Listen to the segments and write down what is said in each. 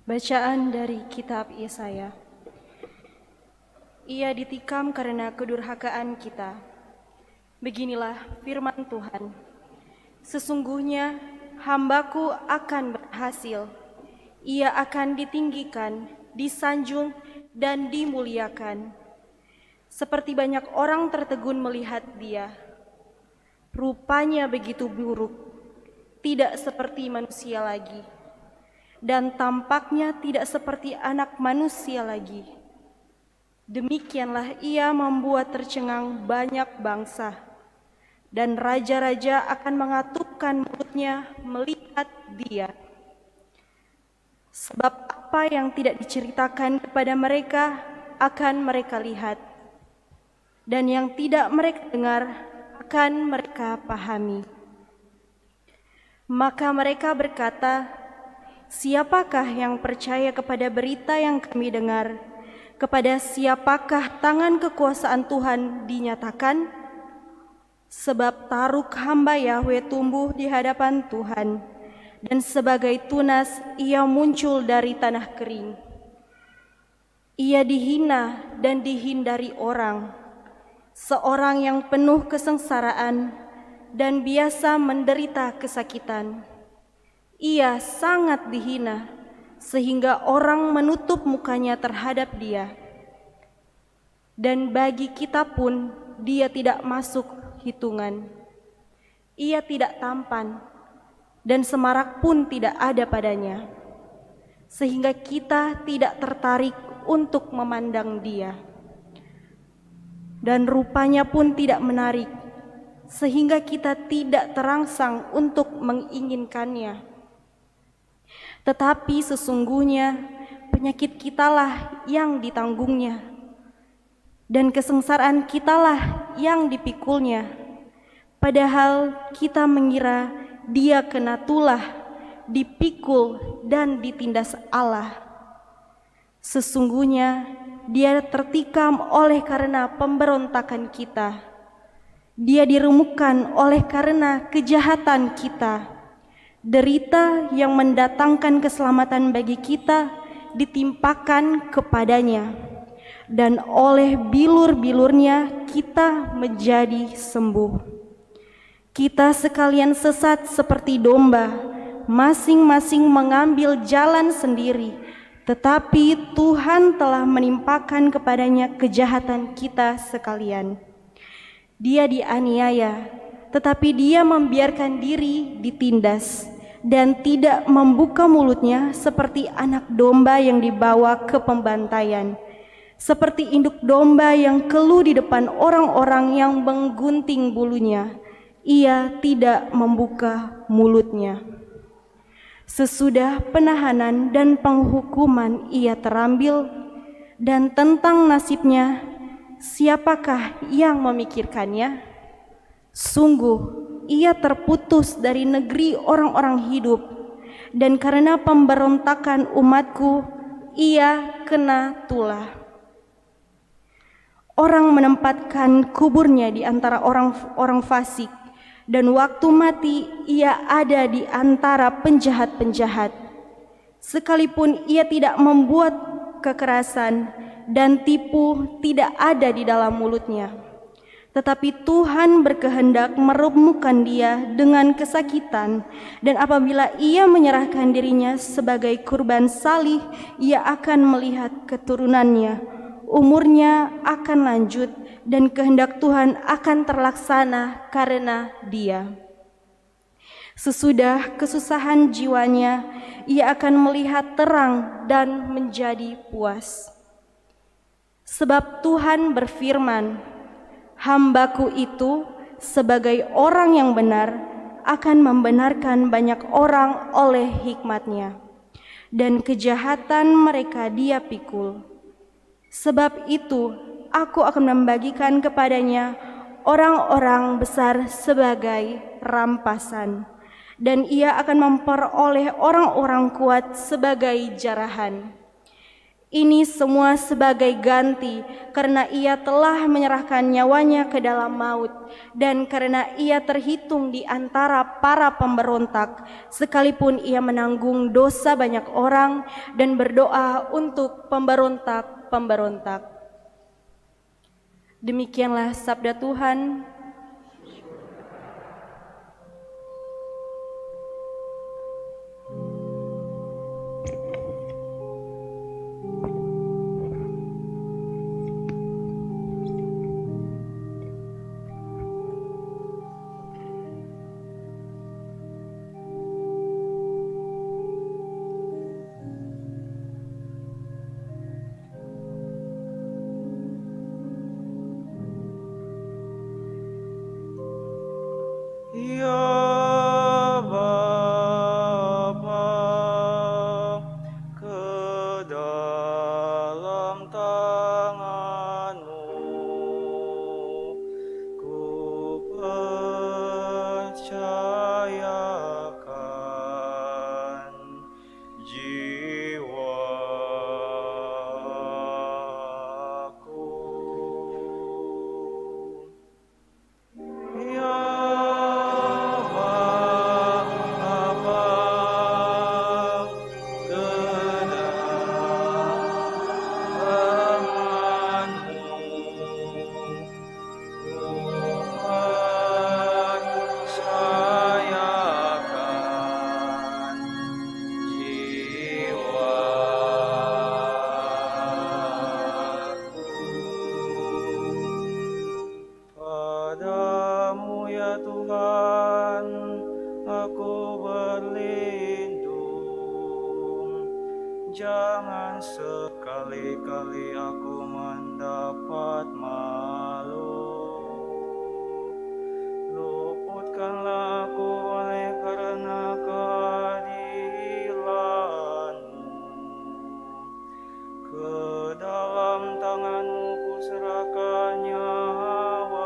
Bacaan dari kitab Yesaya. Ia ditikam karena kedurhakaan kita. Beginilah firman Tuhan. Sesungguhnya hambaku akan berhasil. Ia akan ditinggikan, disanjung, dan dimuliakan. Seperti banyak orang tertegun melihat dia. Rupanya begitu buruk, tidak seperti manusia lagi. Dan tampaknya tidak seperti anak manusia lagi. Demikianlah ia membuat tercengang banyak bangsa, dan raja-raja akan mengatupkan mulutnya melihat dia. Sebab apa yang tidak diceritakan kepada mereka akan mereka lihat, dan yang tidak mereka dengar akan mereka pahami. Maka mereka berkata, siapakah yang percaya kepada berita yang kami dengar? Kepada siapakah tangan kekuasaan Tuhan dinyatakan? Sebab taruk hamba Yahwe tumbuh di hadapan Tuhan, dan sebagai tunas ia muncul dari tanah kering. Ia dihina dan dihindari orang, seorang yang penuh kesengsaraan dan biasa menderita kesakitan. Ia sangat dihina, sehingga orang menutup mukanya terhadap dia. Dan bagi kita pun dia tidak masuk hitungan. Ia tidak tampan, dan semarak pun tidak ada padanya, sehingga kita tidak tertarik untuk memandang dia. Dan rupanya pun tidak menarik, sehingga kita tidak terangsang untuk menginginkannya. Tetapi sesungguhnya penyakit kitalah yang ditanggungnya, dan kesengsaraan kitalah yang dipikulnya. Padahal kita mengira dia kena tulah, dipikul dan ditindas Allah. Sesungguhnya dia tertikam oleh karena pemberontakan kita. Dia diremukkan oleh karena kejahatan kita. Derita yang mendatangkan keselamatan bagi kita ditimpakan kepadanya, dan oleh bilur-bilurnya kita menjadi sembuh. Kita sekalian sesat seperti domba, masing-masing mengambil jalan sendiri, tetapi Tuhan telah menimpakan kepadanya kejahatan kita sekalian. Dia dianiaya, tetapi dia membiarkan diri ditindas, dan tidak membuka mulutnya seperti anak domba yang dibawa ke pembantaian, seperti induk domba yang keluh di depan orang-orang yang menggunting bulunya. Ia tidak membuka mulutnya. Sesudah penahanan dan penghukuman ia terambil, dan tentang nasibnya siapakah yang memikirkannya? Sungguh ia terputus dari negeri orang-orang hidup, dan karena pemberontakan umatku ia kena tulah. Orang menempatkan kuburnya di antara orang fasik, dan waktu mati ia ada di antara penjahat-penjahat. Sekalipun ia tidak membuat kekerasan, dan tipu tidak ada di dalam mulutnya. Tetapi Tuhan berkehendak meremukkan dia dengan kesakitan, dan apabila ia menyerahkan dirinya sebagai kurban salih, ia akan melihat keturunannya. Umurnya akan lanjut, dan kehendak Tuhan akan terlaksana karena dia. Sesudah kesusahan jiwanya, ia akan melihat terang dan menjadi puas. Sebab Tuhan berfirman, hambaku itu sebagai orang yang benar akan membenarkan banyak orang oleh hikmatnya, dan kejahatan mereka dia pikul. Sebab itu aku akan membagikan kepadanya orang-orang besar sebagai rampasan, dan ia akan memperoleh orang-orang kuat sebagai jarahan. Ini semua sebagai ganti karena ia telah menyerahkan nyawanya ke dalam maut dan karena ia terhitung di antara para pemberontak, sekalipun ia menanggung dosa banyak orang dan berdoa untuk pemberontak-pemberontak. Demikianlah sabda Tuhan. Ya Bapa, ke dalam tangan-Mu ku percayakan jiwaku. Ya Padamu ya Tuhan, aku berlindung. Jangan sekali-kali aku mendapat malu. Luputkanlah aku oleh karena keadilan-Mu. Ke dalam tangan-Mu ku serahkan nyawaku.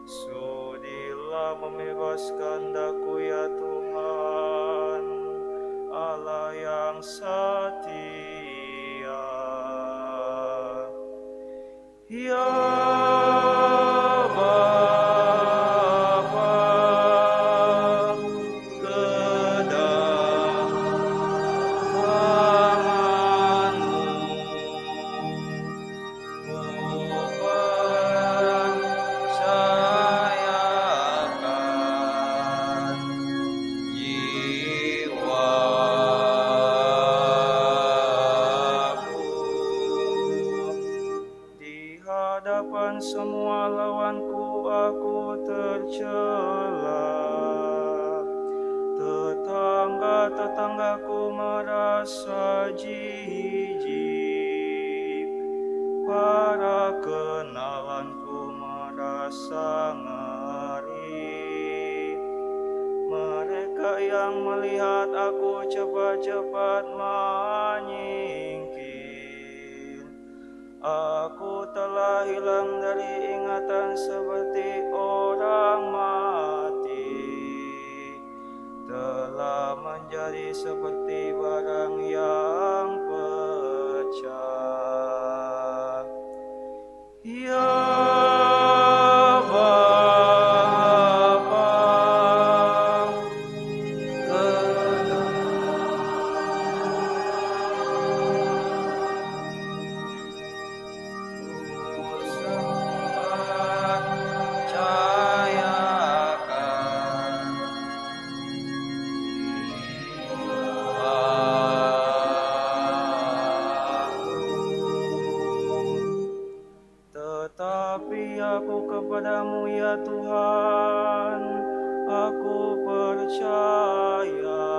Sudilah membebaskan daku ya Tuhan, Allah yang setia. Ya Bapa, ke dalam tangan-Mu ku percayakan jiwaku. Di hadapan semua lawanku aku tercela. Tetangga-tetanggaku merasa jijik. Para kenalanku merasa ngeri. Mereka yang melihat aku cepat-cepat menyingkir. Aku telah hilang dari ingatan seperti orang mati. Telah menjadi seperti barang yang pecah. Ya Bapa, ke Tetapi aku kepadamu ya Tuhan, aku percaya.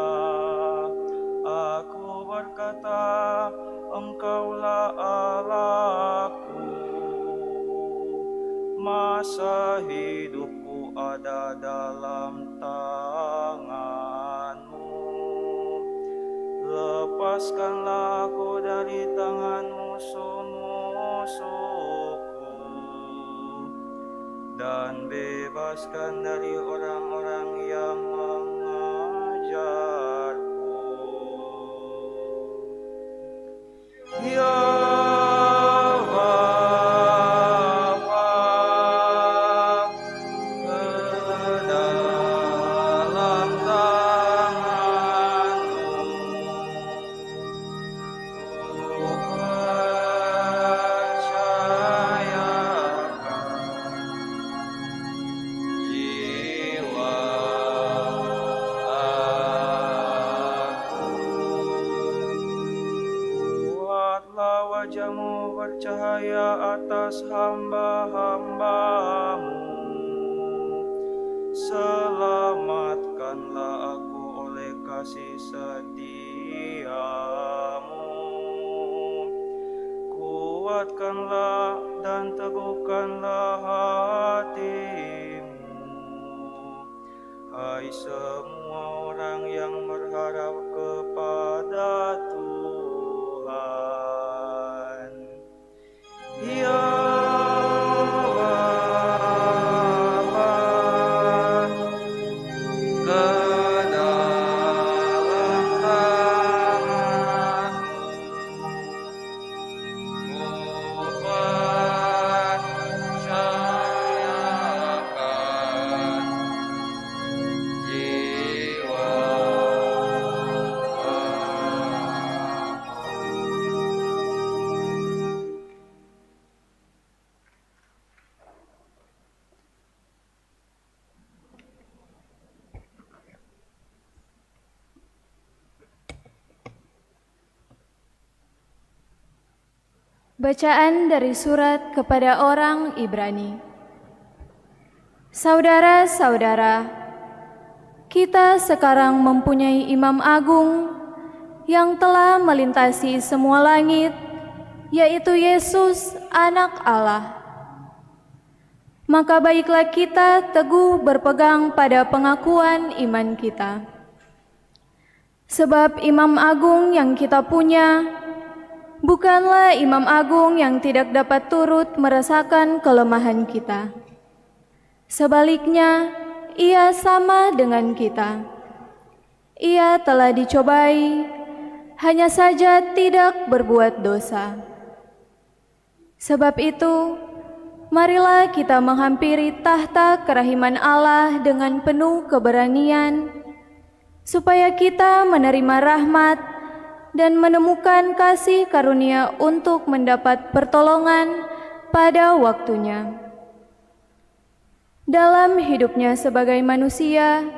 Aku berkata, Engkaulah Allahku. Masa hidupku ada dalam tangan-Mu. Lepaskanlah aku dari tangan musuh-musuhku dan bebaskan dari orang-orang yang mengejarku. atas hamba-hamba-Mu. Selamatkanlah aku oleh kasih setia-Mu. Kuatkanlah dan teguhkanlah hatimu, hai semua orang yang berharap kepada Tuhan. Ya Bapa, ke dalam tangan-Mu percayakan jiwa. Bacaan dari surat kepada orang Ibrani. Saudara-saudara, kita sekarang mempunyai Imam Agung yang telah melintasi semua langit, yaitu Yesus, Anak Allah. Maka baiklah kita teguh berpegang pada pengakuan iman kita. Sebab Imam Agung yang kita punya bukanlah Imam Agung yang tidak dapat turut merasakan kelemahan kita. Sebaliknya, Ia sama dengan kita. Ia telah dicobai, hanya saja tidak berbuat dosa. Sebab itu, marilah kita menghampiri tahta kerahiman Allah dengan penuh keberanian, supaya kita menerima rahmat dan menemukan kasih karunia untuk mendapat pertolongan pada waktunya. Dalam hidupnya sebagai manusia,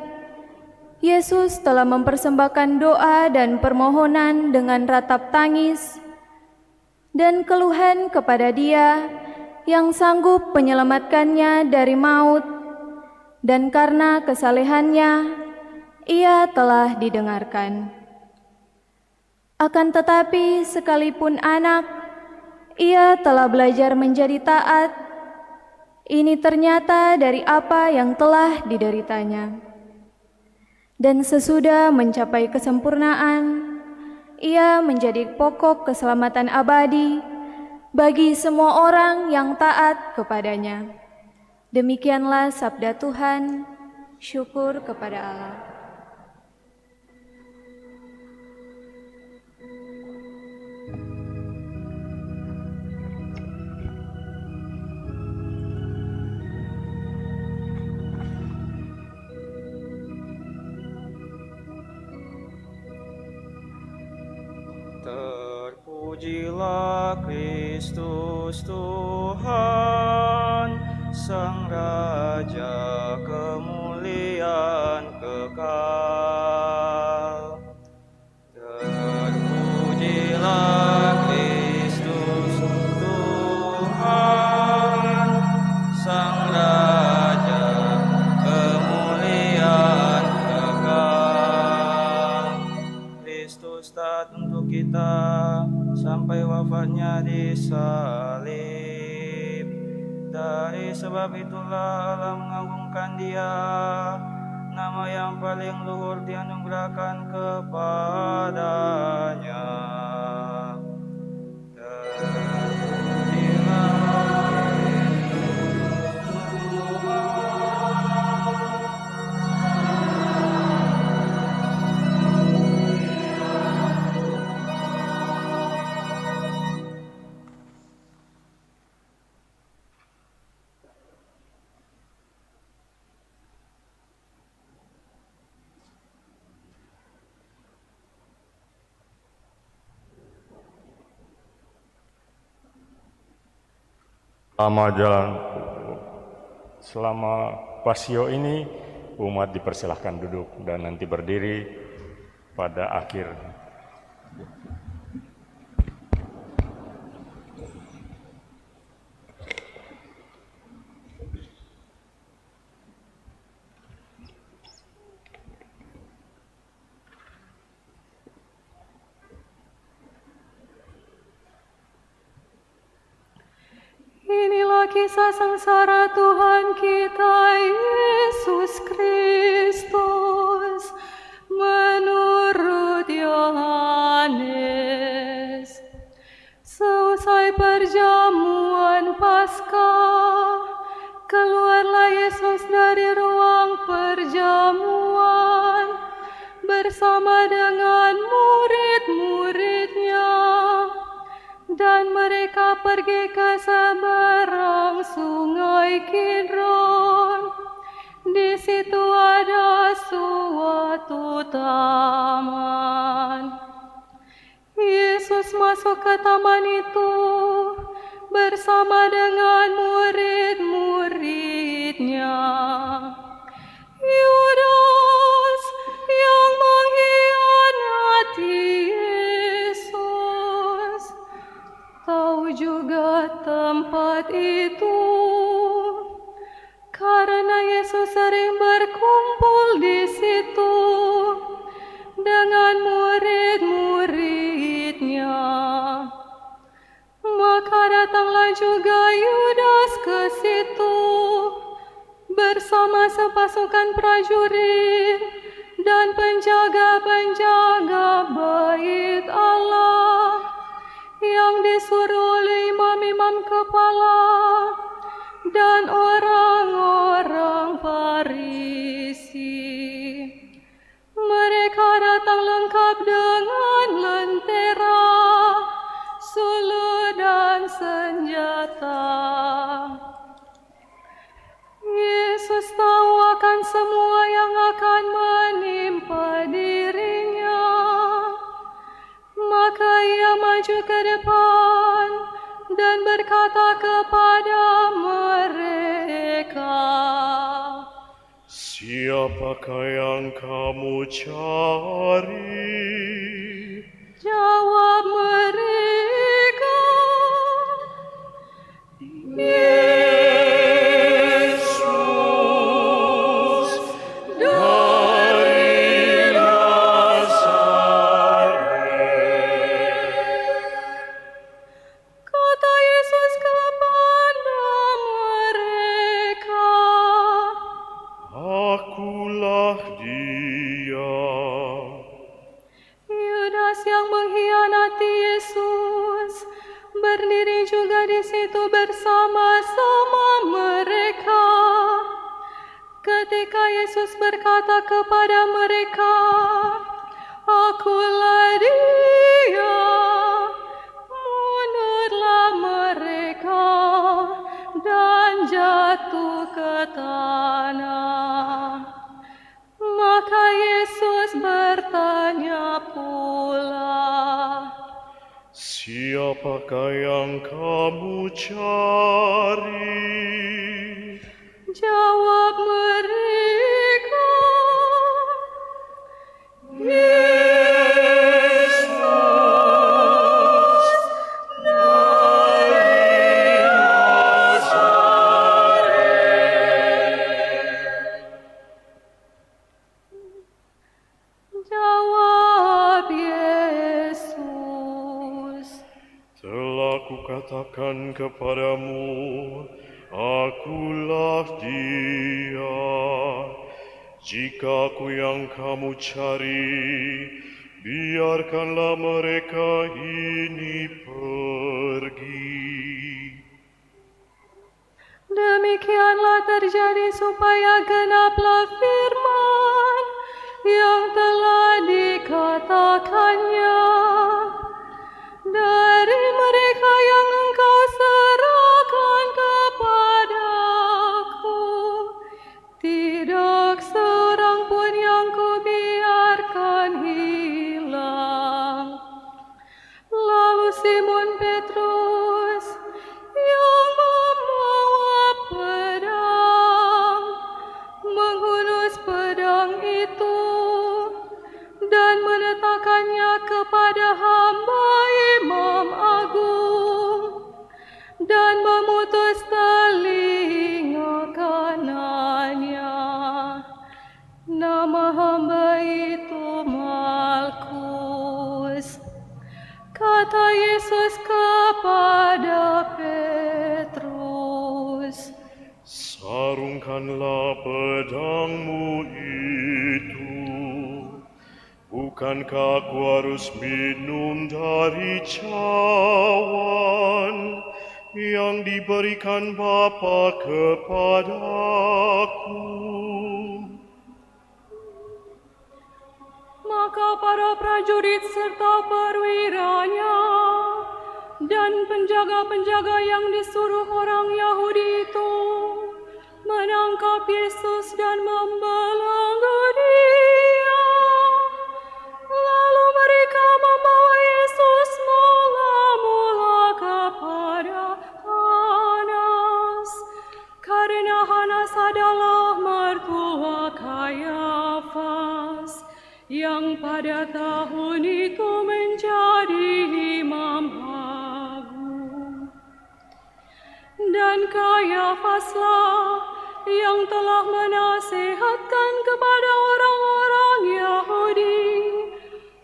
Yesus telah mempersembahkan doa dan permohonan dengan ratap tangis dan keluhan kepada Dia yang sanggup menyelamatkannya dari maut, dan karena kesalehannya, Ia telah didengarkan. Akan tetapi sekalipun anak, ia telah belajar menjadi taat. Ini ternyata dari apa yang telah dideritanya. Dan sesudah mencapai kesempurnaan, ia menjadi pokok keselamatan abadi bagi semua orang yang taat kepadanya. Demikianlah sabda Tuhan, syukur kepada Allah. Terpujilah Kristus Tuhan, Sang Raja kemuliaan kekal. Terpujilah Kristus Tuhan, Sang Raja kemuliaan kekal. Kristus taat untuk kita sampai wafatnya di salib. Dari sebab itulah Allah mengagungkan Dia, nama yang paling luhur dianugerahkan kepadanya. Selama pasio ini, umat dipersilahkan duduk dan nanti berdiri pada akhir. kisah sengsara Tuhan kita Yesus Kristus menurut Yohanes. Seusai perjamuan Paskah, keluarlah Yesus dari ruang perjamuan bersama dengan murid-muridnya, dan mereka pergi ke seberang sungai Kidron. Di situ ada suatu taman. Yesus masuk ke taman itu bersama dengan murid-muridnya. Yudas yang mengkhianati Yesus tahu juga tempat itu, karena Yesus sering berkumpul di situ dengan murid-muridnya. Maka datanglah juga Yudas ke situ bersama sepasukan prajurit dan penjaga-penjaga bait Allah yang disuruh oleh imam-imam kepala dan orang-orang Farisi. Mereka datang lengkap dengan lentera, sulu dan senjata. Yesus tahu akan semua yang akan menimpa dirinya. Maka ia maju ke depan dan berkata kepada mereka, "Siapakah yang kamu cari?" Jawab mereka, "Yesus dari Nazaret." Kata Yesus kepada mereka, "Akulah Dia." Yudas yang mengkhianati Yesus berdiri juga di situ bersama-sama mereka. Ketika Yesus berkata kepada mereka, "Akulah Dia," mundurlah mereka dan jatuh ke tanah. Maka Yesus bertanya pula, "Siapakah yang kamu cari?" jawab mereka, "Yesus dari Nazaret." Jawab Yesus, Telah kukatakan kepadamu, akulah Dia. Jika aku yang kamu cari, biarkanlah mereka ini pergi. demikianlah terjadi supaya genaplah firman yang telah dikatakannya. Dari mereka yang engkau serahkan kepadaku, tidak seorang pun yang kubiarkan hilang. Lalu Simon Petrus yang membawa pedang menghunus pedang itu dan meletakkannya kepada sarungkanlah pedangmu itu. Bukankah aku harus minum dari cawan yang diberikan Bapa kepadaku? Maka para prajurit serta perwiranya dan penjaga-penjaga yang disuruh orang Yahudi itu menangkap Yesus dan membelenggu Dia. Lalu mereka membawa Yesus mula-mula kepada Hanas, karena Hanas adalah mertua Kayafas, yang pada tahun itu menjadi imam agung. Dan Kayafaslah yang telah menasihatkan kepada orang-orang Yahudi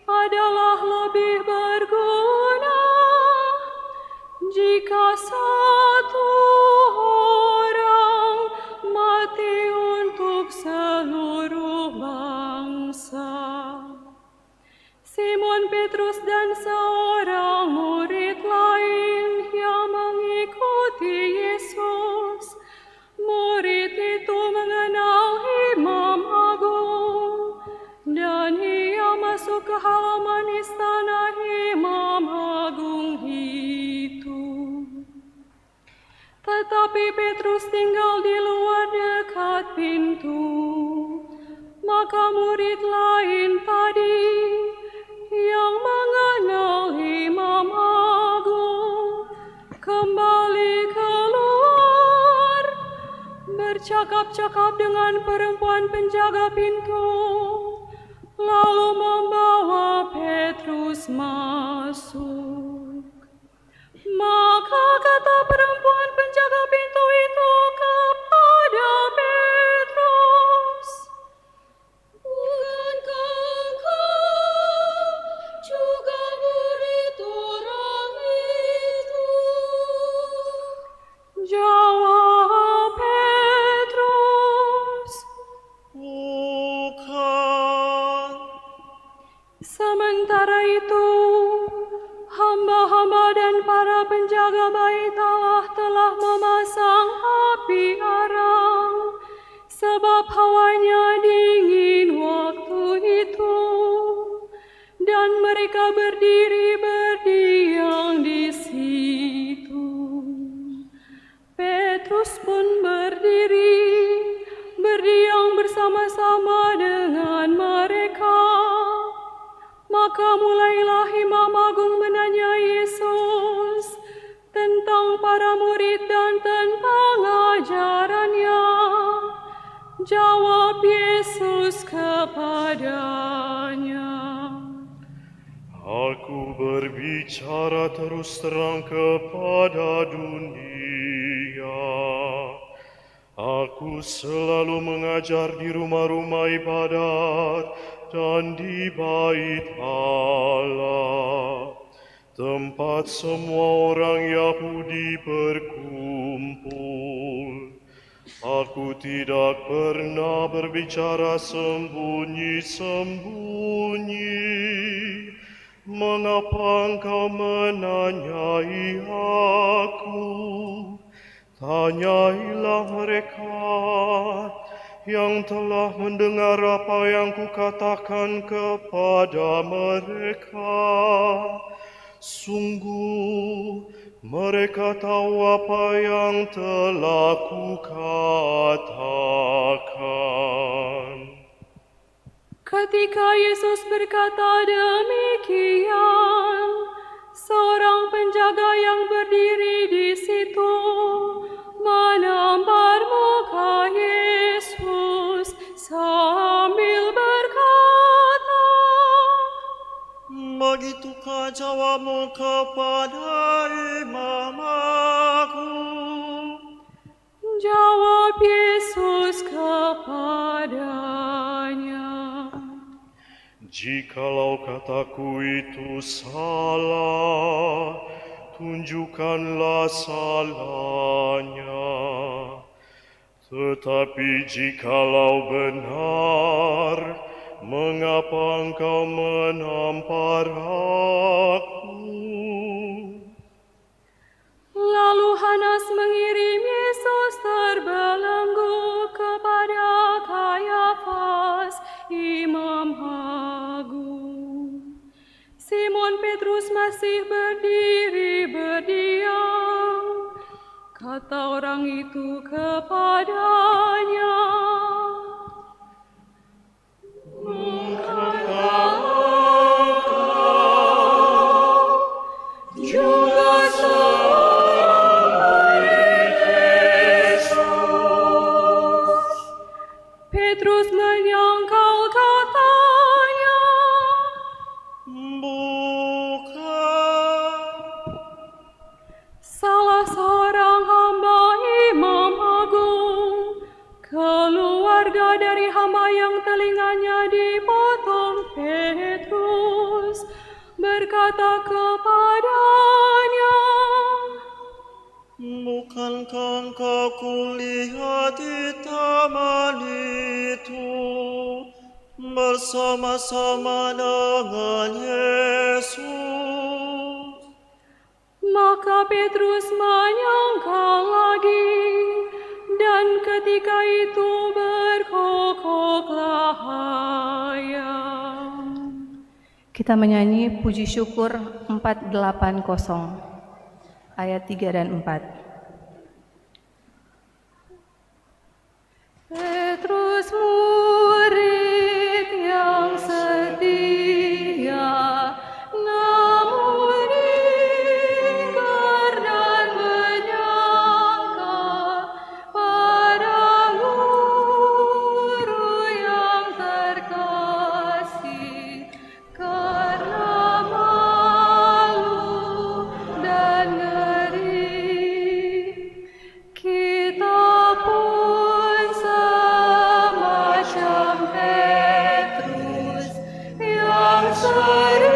adalah lebih berguna jika satu orang mati untuk seluruh bangsa. Simon Petrus dan seorang murid lain yang mengikuti Yesus. Murid itu mengenal imam agung, dan ia masuk ke halaman istana imam agung itu. Tetapi Petrus tinggal di luar dekat pintu. Maka murid lain tadi yang mengenal imam agung kembali keluar, bercakap-cakap dengan perempuan penjaga pintu, lalu membawa Petrus masuk. Maka kata perempuan penjaga pintu itu kepada Petrus, "Bukankah engkau juga murid orang itu?" Jawab Petrus, Bukan. Sementara itu, hamba-hamba dan para penjaga bait Allah telah memasang api arang, sebab hawanya dingin waktu itu, dan mereka berdiri berdiam di situ. Petrus pun berdiam bersama-sama dengan mereka. Maka mulailah imam agung menanya Yesus tentang para murid dan tentang ajarannya. Jawab Yesus kepadanya, Aku berbicara terus terang kepada dunia. Aku selalu mengajar di rumah-rumah ibadat dan di bait Allah, tempat semua orang Yahudi berkumpul. Aku tidak pernah berbicara sembunyi-sembunyi. Mengapa engkau menanyai aku? Tanyailah mereka yang telah mendengar apa yang kukatakan kepada mereka. Sungguh, mereka tahu apa yang telah kukatakan. Ketika Yesus berkata demikian, seorang penjaga yang berdiri di situ menampar muka Yesus sambil berkata, Begitukah jawabmu kepada imam agung? Jawab Yesus kepadanya, Jikalau kataku itu salah, tunjukkanlah salahnya. Tetapi jikalau benar, mengapa engkau menampar aku? Lalu Hanas mengirim Yesus terbelenggu kepada Kayafas, Imam Agung. Simon Petrus masih berdiri berdiam. Kata orang itu kepadanya, "Bukankah engkau juga seorang Yesus?" Petrus menyangkal katanya, Bukan. salah seorang hamba Imam Agung, keluarga dari hamba yang telinganya dipotong Petrus, berkata kepadanya, Bukankah engkau kulihat di taman itu bersama-sama dengan Yesus? Maka Petrus menyangkal lagi, dan ketika itu berkokoklah ayam. Kita menyanyi puji syukur 480 ayat 3 dan 4. Petrus murid yang setia, namun ingkar dan menyangka pada guru yang terkasih, karena malu dan ngeri, kita pun semacam Petrus yang sering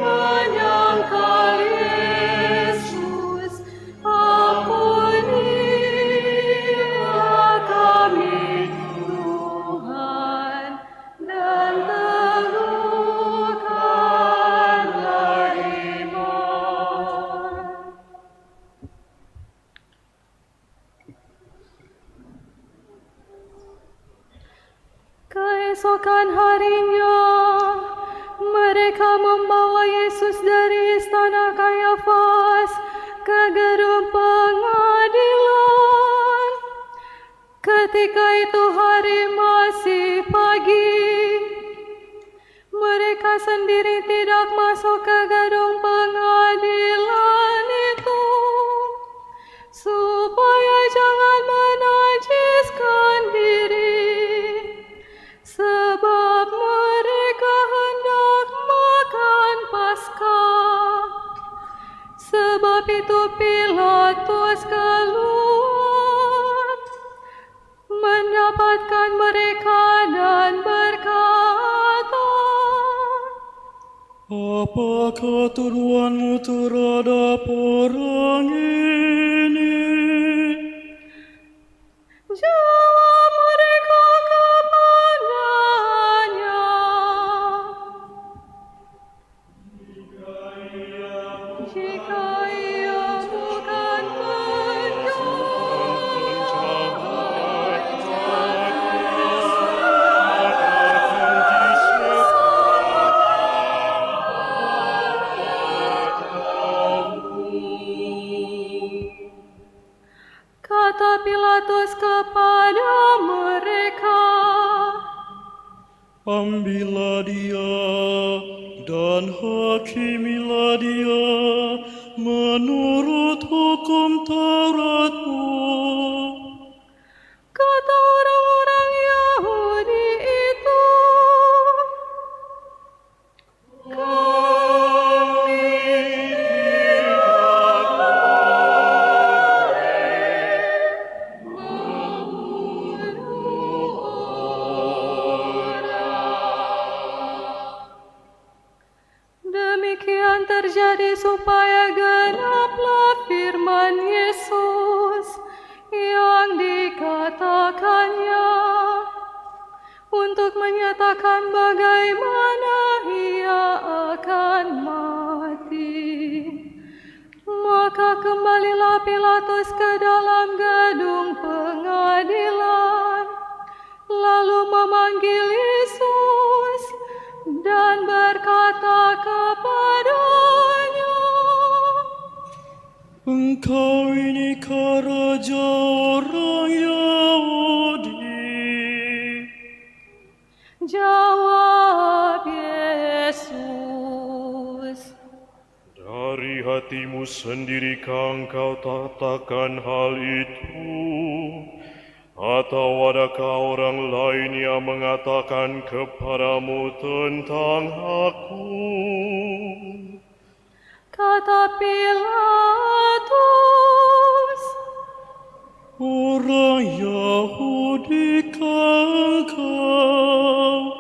menyangkal Yesus. Ampunilah kami Tuhan, dan teguhkanlah iman. Keesokan harinya, mereka membawa Yesus dari istana Kayafas ke gedung pengadilan. Ketika itu hari masih pagi, mereka sendiri tidak masuk ke gedung pengadilan itu, supaya jangan menajiskan diri, sebab mereka hendak makan Paskah. Sebab itu Pilatus keluar, mendapatkan mereka dan berkata, Apakah tuduhanmu terhadap orang ini? jawab mereka kepadanya, jika ia bukan Kata Pilatus kepada mereka, Ambillah dia dan hakimilah dia menurut hukum Tauratmu. kata orang-orang Yahudi itu, demikian terjadi supaya genaplah firman Yesus yang dikatakannya untuk menyatakan bagaimana ia akan mati. Maka kembalilah Pilatus ke dalam gedung pengadilan, lalu memanggil Yesus dan berkata kepadanya, Engkau inikah raja orang Yahudi? Jawab Yesus, Dari hatimu sendirikah engkau katakan hal itu? Atau adakah orang lain yang mengatakan kepadamu tentang aku? kata Pilatus. Orang Yahudi engkau,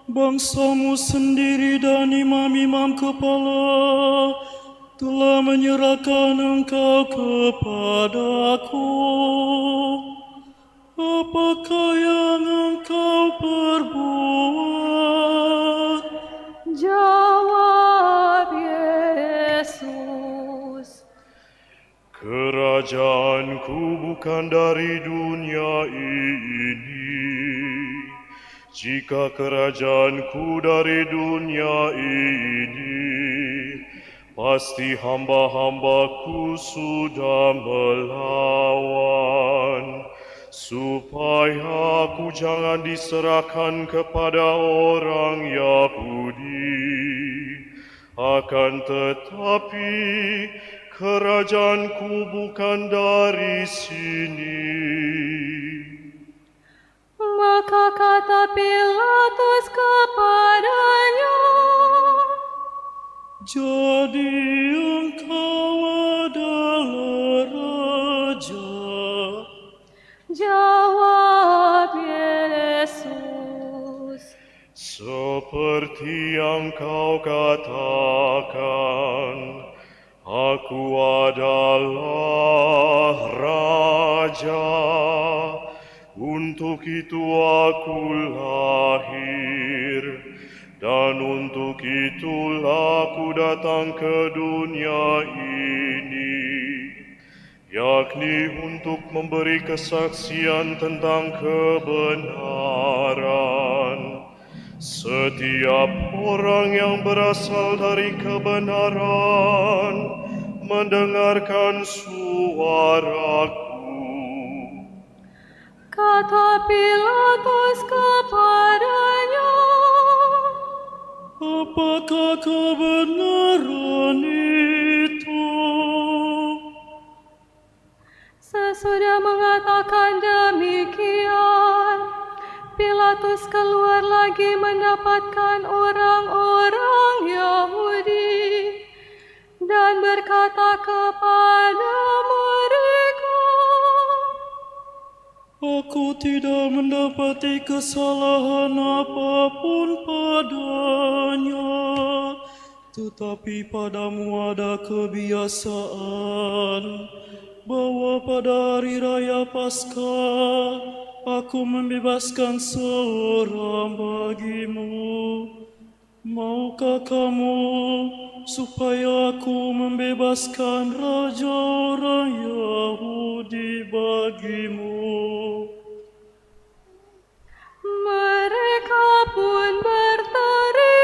bangsamu sendiri dan imam-imam kepala telah menyerahkan engkau kepadaku. Apakah yang engkau perbuat? Jawab Yesus, Kerajaanku bukan dari dunia ini. Jika kerajaanku dari dunia ini, pasti hamba-hambaku sudah melawan, supaya aku jangan diserahkan kepada orang Yahudi. Akan tetapi, kerajaanku bukan dari sini. maka kata Pilatus kepadanya, Jadi engkau adalah raja. jawab Yesus, Seperti yang kau katakan, aku adalah raja. Untuk itu aku lahir, dan untuk itulah aku datang ke dunia ini, yakni untuk memberi kesaksian tentang kebenaran. Setiap orang yang berasal dari kebenaran mendengarkan suaraku. kata Pilatus kepadanya, Apakah kebenaran itu? sesudah mengatakan demikian, Pilatus keluar lagi mendapatkan orang-orang Yahudi dan berkata kepada mereka, Aku tidak mendapati kesalahan apapun padanya, tetapi padamu ada kebiasaan bahwa pada hari raya Paskah aku membebaskan seorang bagimu. Maukah kamu supaya aku membebaskan raja orang Yahudi bagimu? mereka pun berteriak,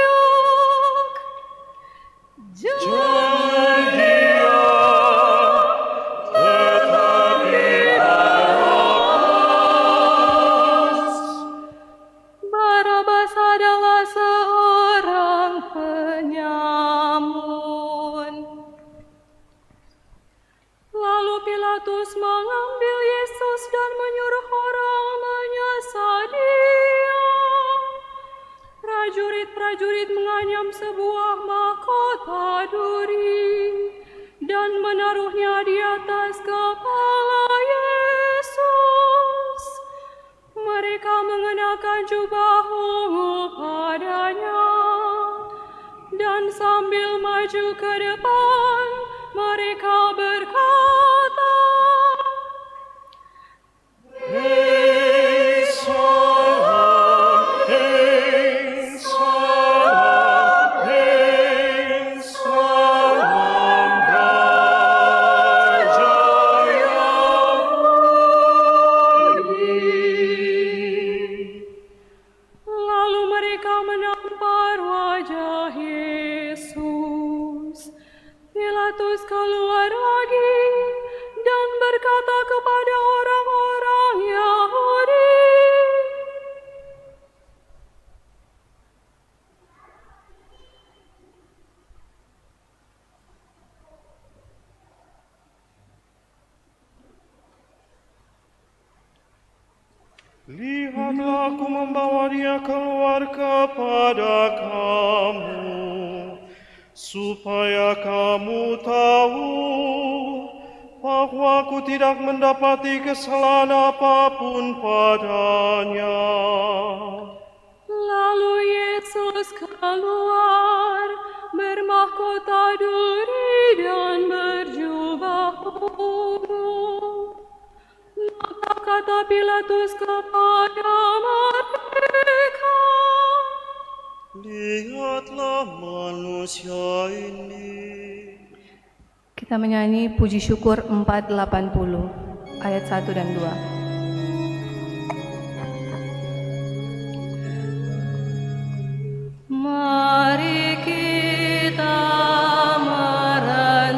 Jangan dia, tetapi Barabas adalah seorang penyamun. Lalu Pilatus mengambil Yesus dan menyuruh orang menyesal dia. Prajurit-prajurit menganyam sebuah mahkota duri dan menaruhnya di atas kepala Yesus. Mereka mengenakan jubah ungu padanya, dan sambil maju ke depan, mereka berkata, Lihatlah aku membawa dia keluar kepada kamu, supaya kamu tahu bahwa aku tidak mendapati kesalahan apapun padanya. Lalu Yesus keluar, bermahkota duri dan berjubah ungu. Maka kata Pilatus kepada mereka, Lihatlah manusia ini. Kita menyanyi puji syukur 480 ayat 1 dan 2. mari kita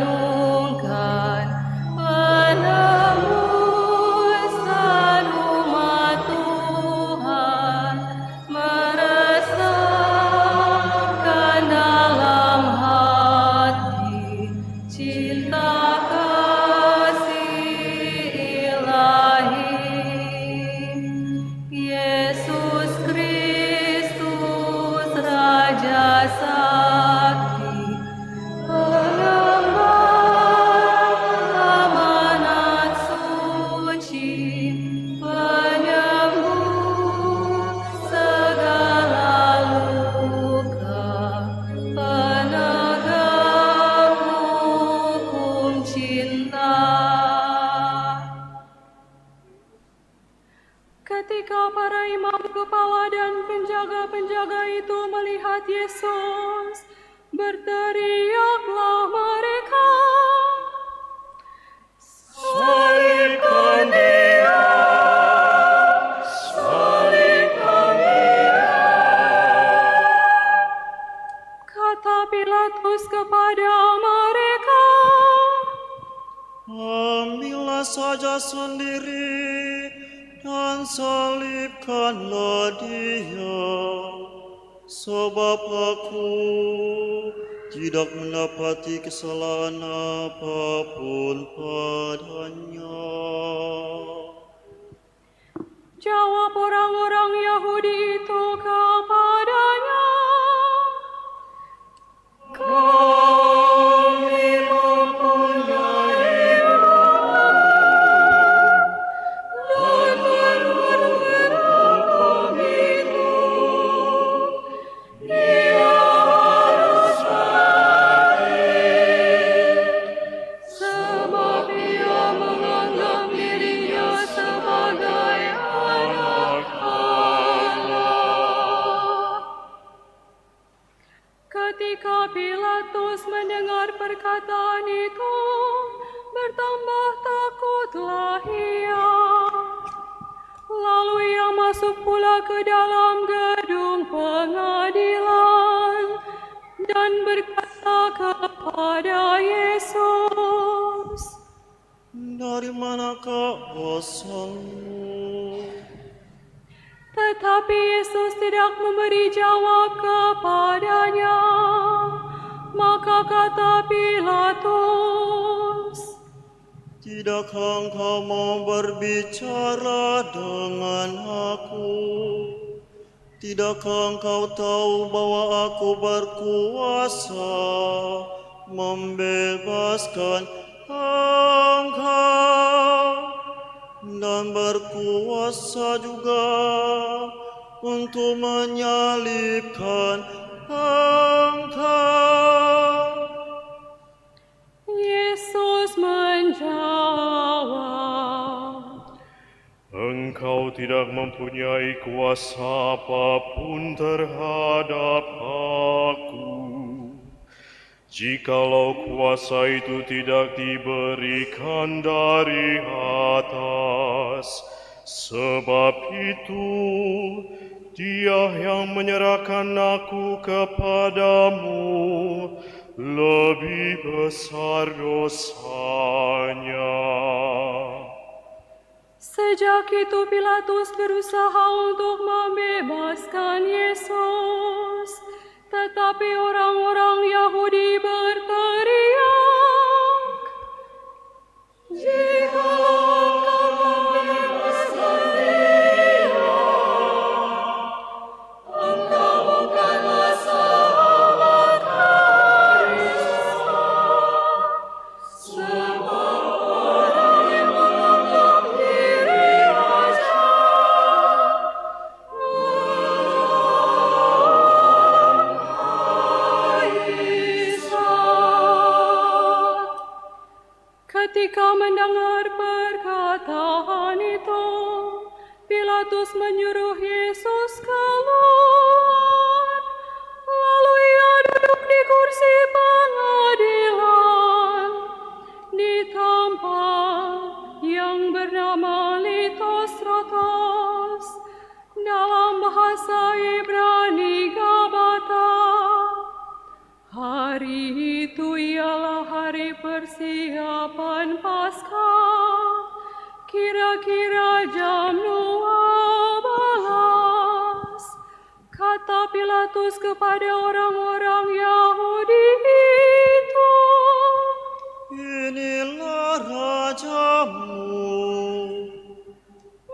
merenungkan penebusan umat Tuhan, meresapkan dalam hati cinta kasih ilahi. Yesus Kristus Raja Sakti, pengemban amanat suci, penyembuh segala luka, penegak hukum cinta. Ketika para imam kepala dan penjaga-penjaga itu melihat Yesus, berteriaklah mereka, Salibkan dia, salibkan dia. kata Pilatus kepada mereka, Ambillah saja sendiri dan salibkanlah dia, sebab aku tidak mendapati kesalahan apapun padanya. jawab orang-orang Yahudi itu kepadanya, Kami mempunyai dan menurut hukum itu, dia harus mati. sebab ia menganggap dirinya sebagai anak Allah. Ketika Pilatus mendengar perkataan itu, bertambah takutlah ia. Lalu ia masuk pula ke dalam gedung pengadilan dan berkata kepada Yesus, Dari manakah asalmu? tetapi Yesus tidak memberi jawab kepadanya. Maka kata Pilatus, Tidakkah engkau mau berbicara dengan aku? Tidakkah engkau tahu bahwa aku berkuasa membebaskan engkau dan berkuasa juga untuk menyalibkan engkau? Yesus menjawab, Engkau tidak mempunyai kuasa apapun terhadap aku, jikalau kuasa itu tidak diberikan dari atas. Sebab itu, Dia yang menyerahkan aku kepadamu lebih besar dosanya. Sejak itu Pilatus berusaha untuk membebaskan Yesus, tetapi orang-orang Yahudi berteriak, "Jikalau engkau membebaskan dia, Pilatus menyuruh Yesus keluar. Lalu ia duduk di kursi pengadilan di tempat yang bernama Litostrotos, dalam bahasa Ibrani Gabata. Hari itu ialah hari persiapan Paskah, kira-kira jam 12. Kata Pilatus kepada orang-orang Yahudi itu, Inilah rajamu.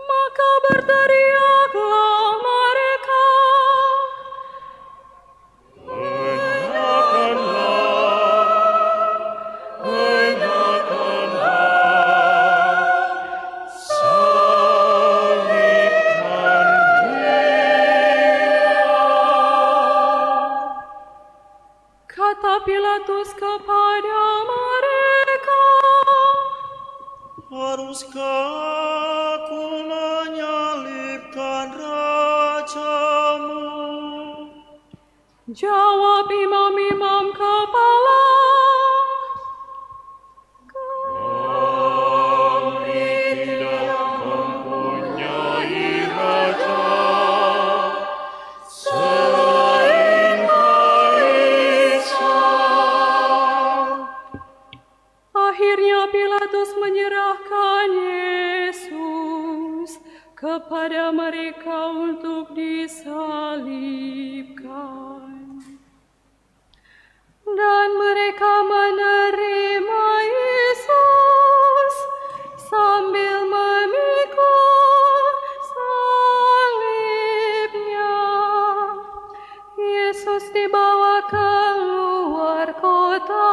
maka berteriaklah mereka, kata Pilatus kepada mereka, Haruskah aku menyalibkan rajamu? jawab imam-imam kepala, Kami tidak mempunyai raja selain Kaisar. Akhirnya Pilatus menyerahkan Yesus kepada mereka untuk disalibkan. Dan mereka menerima Yesus sambil memikul salibnya. Yesus dibawa keluar kota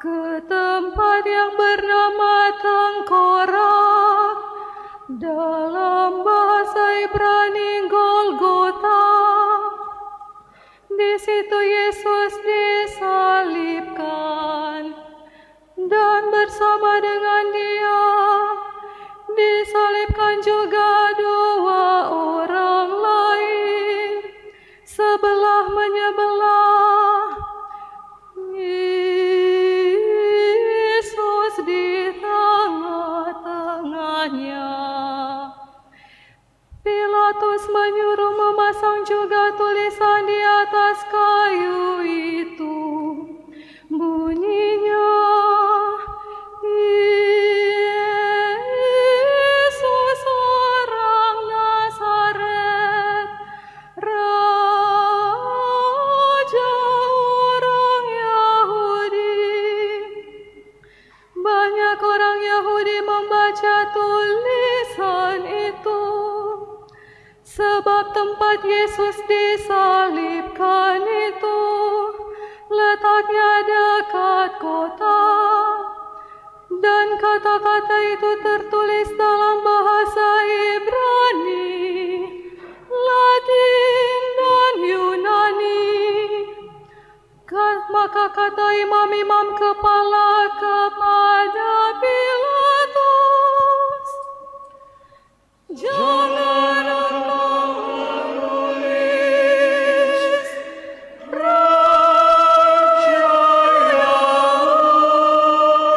ke tempat yang bernama Tengkorak, dalam bahasa Ibrani Golgota. Di situ Yesus disalibkan, dan bersama dengan Dia disalibkan juga dua orang lain, sebelah menyebelah. Yesus di tengah-tengahnya. Pilatus menyuruh memasang juga tulisan di atas kayu itu. Bunyinya, Yesus orang Nazaret, Raja orang Yahudi. Banyak orang Yahudi membaca tulisan itu, sebab tempat Yesus disalibkan itu letaknya dekat kota, dan kata-kata itu tertulis dalam bahasa Ibrani, Latin, dan Yunani. Maka kata imam-imam kepala kepada Pilatus, jangan engkau menulis Raja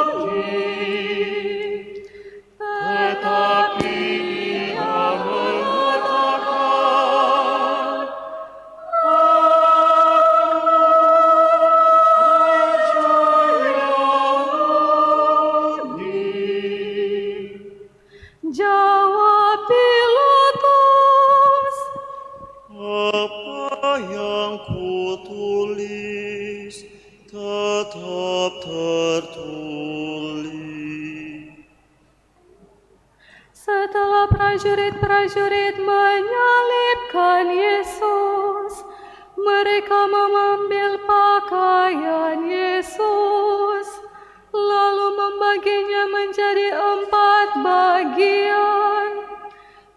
Yahudi, tetapi ia mengatakan, jawab Pilatus, Apa yang kutulis tetap tertulis. setelah prajurit-prajurit menyalibkan Yesus, mereka mengambil pakaian Yesus, lalu membaginya menjadi 4 bagian,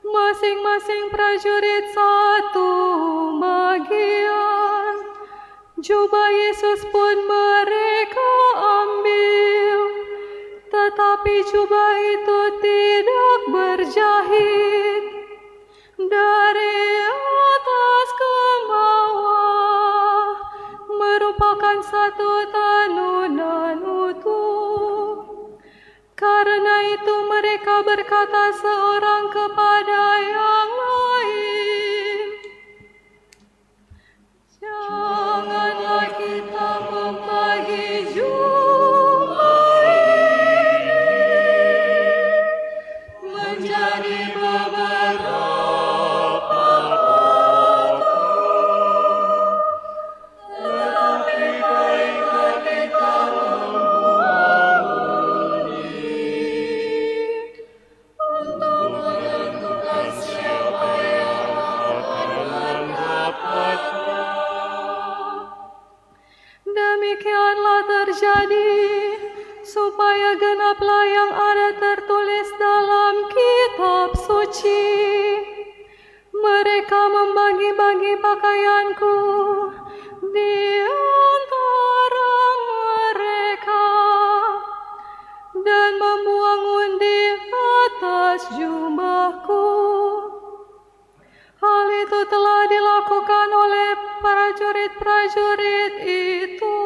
masing-masing prajurit 1 bagian. Jubah Yesus pun mereka ambil, tetapi jubah itu tidak berjahit, dari atas ke bawah merupakan satu tanunan utuh. Karena itu mereka berkata seorang kepada yang lain, janganlah kita membagi jumlah ini menjadi beberapa potong, tetapi baiklah kita membuang ini untuk menentukan siapa yang akan mendapatnya. Demikianlah terjadi supaya genaplah yang ada tertulis dalam kitab suci. Mereka membagi-bagi pakaianku di antara mereka dan membuang undi atas jubahku. Hal itu telah dilakukan oleh prajurit-prajurit itu.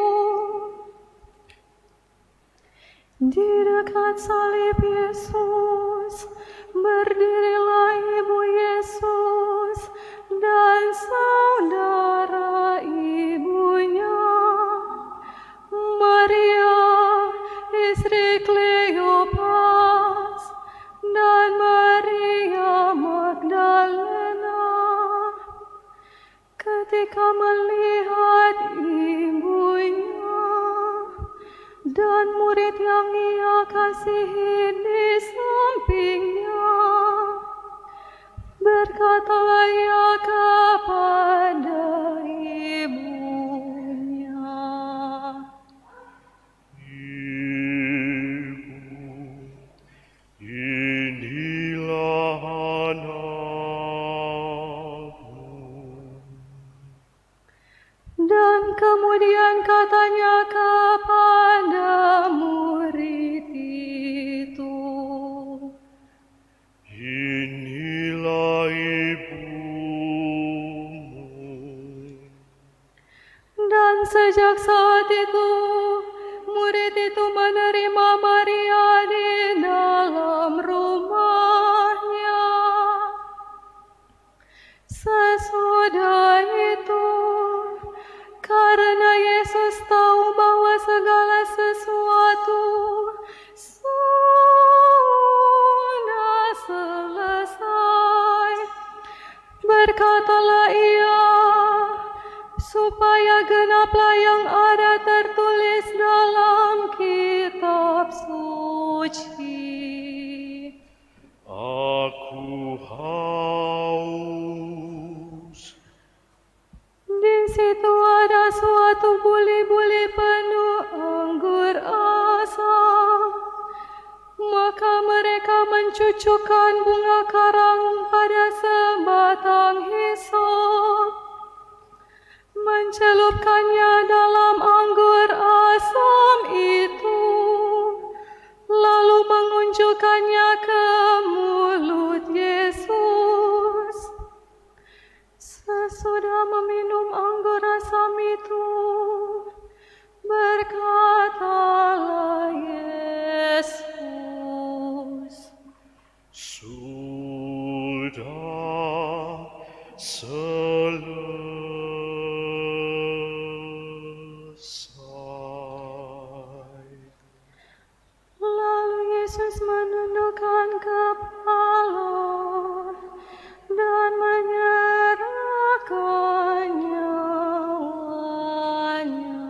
Di dekat salib Yesus berdirilah ibu Yesus dan saudara ibunya, Maria, istri Kleopas, dan Maria Magdalena. Ketika melihat ibunya dan murid yang ia kasihi di sampingnya, berkatalah ia kepada ibunya, Ibu, inilah anakmu. dan kemudian katanya kepada murid itu, Inilah ibumu. dan sejak saat itu murid itu menerima Maria di dalam rumahnya. Sesudah itu, karena Yesus tahu bahwa segala sesuatu sudah selesai, berkatalah ia, supaya genaplah yang ada tertulis dalam kitab suci. Aku haus. Di situ ada suatu buli-buli penuh anggur asam. Maka mereka mencucukkan bunga karang pada sebatang hisop, mencelupkannya dalam anggur asam itu, lalu mengunjukkannya ke mulut Yesus. Sesudah meminum anggur asam itu, berkatalah Yesus, Sudah selesai. lalu Yesus menundukkan kepala dan menyerahkan nyawanya.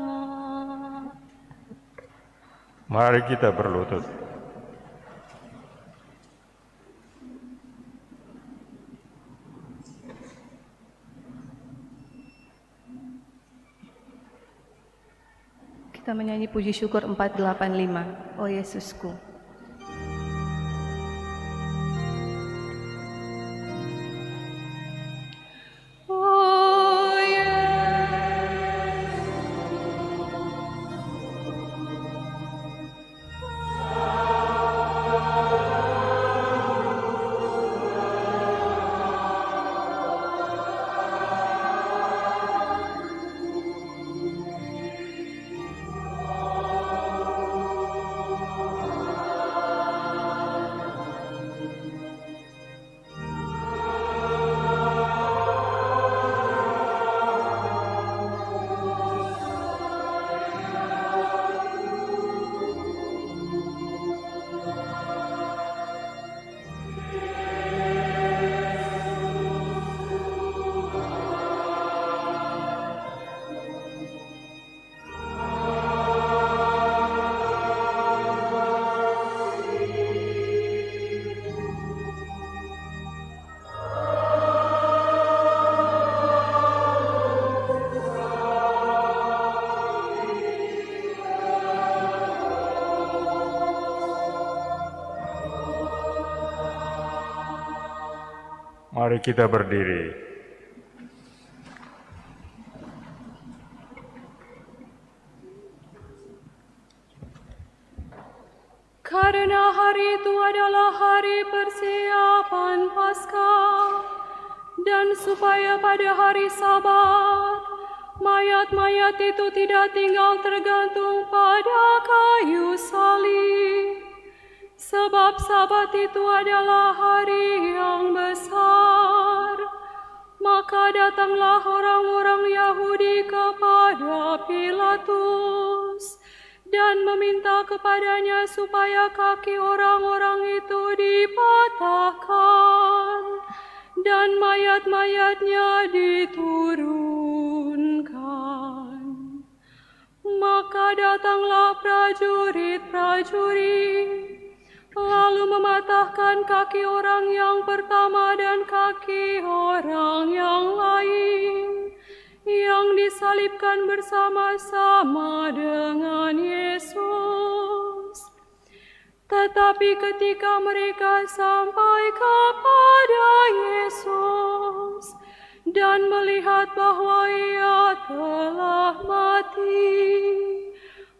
Mari kita berlutut. Kita menyanyi puji syukur 485, O Yesusku. Oh Yesus, Mari kita berdiri. Karena hari itu adalah hari persiapan Paskah, dan supaya pada hari Sabat, mayat-mayat itu tidak tinggal tergantung pada kayu salib. Sebab Sabat itu adalah hari yang besar. Maka datanglah orang-orang Yahudi kepada Pilatus dan meminta kepadanya supaya kaki orang-orang itu dipatahkan dan mayat-mayatnya diturunkan. Maka datanglah prajurit-prajurit, lalu mematahkan kaki orang yang pertama dan kaki orang yang lain, yang disalibkan bersama-sama dengan Yesus. Tetapi ketika mereka sampai kepada Yesus dan melihat bahwa Ia telah mati,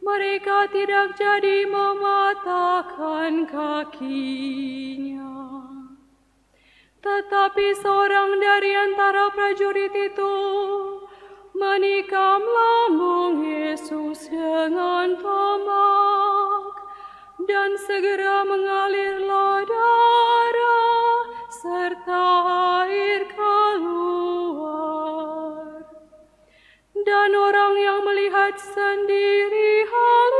mereka tidak jadi mematahkan kakinya. Tetapi seorang dari antara prajurit itu menikam lambung Yesus dengan tombak, dan segera mengalirlah darah serta air keluar. Dan orang yang melihat sendiri hal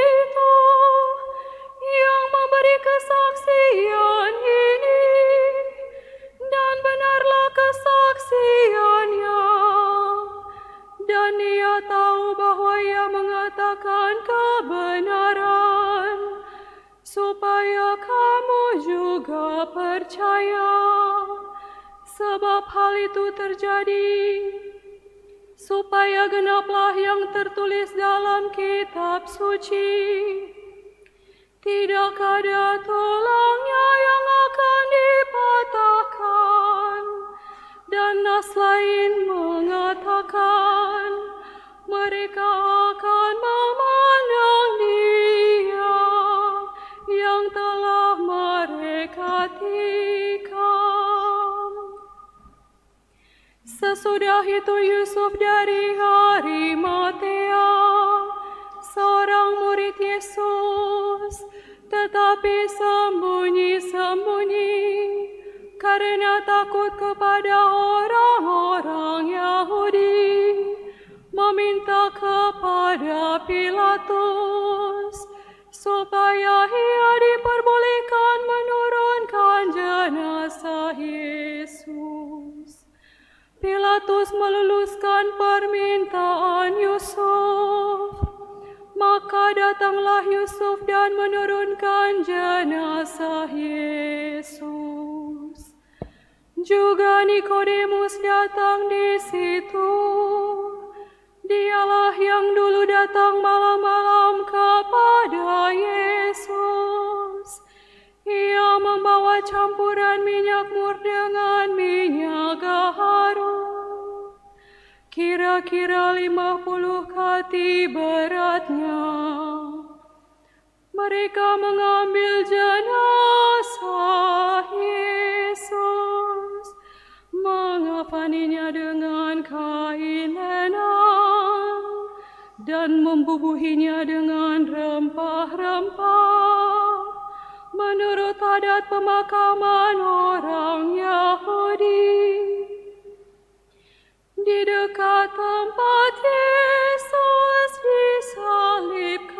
itu, yang memberi kesaksian ini, dan benarlah kesaksiannya, dan ia tahu bahwa ia mengatakan kebenaran, supaya kamu juga percaya. Sebab hal itu terjadi supaya genaplah yang tertulis dalam kitab suci. Tidak ada tulangnya yang akan dipatahkan. Dan nas lain mengatakan, mereka akan memandang Dia yang telah mereka tikam. Sesudah itu Yusuf dari Arimatea, seorang murid Yesus, tetapi sembunyi-sembunyi, karena takut kepada orang-orang Yahudi, meminta kepada Pilatus supaya ia diperbolehkan menurunkan jenazah Yesus. Pilatus meluluskan permintaan Yusuf. Maka datanglah Yusuf dan menurunkan jenazah Yesus. Juga Nikodemus datang di situ. Dialah yang dulu datang malam-malam kepada Yesus. Ia membawa campuran minyak mur dengan minyak gaharu. Kira-kira 50 kati beratnya. Mereka mengambil jenazah Yesus, mengafaninya dengan kain lenan, dan membubuhinya dengan rempah-rempah, menurut adat pemakaman orang Yahudi. Di dekat tempat Yesus disalibkan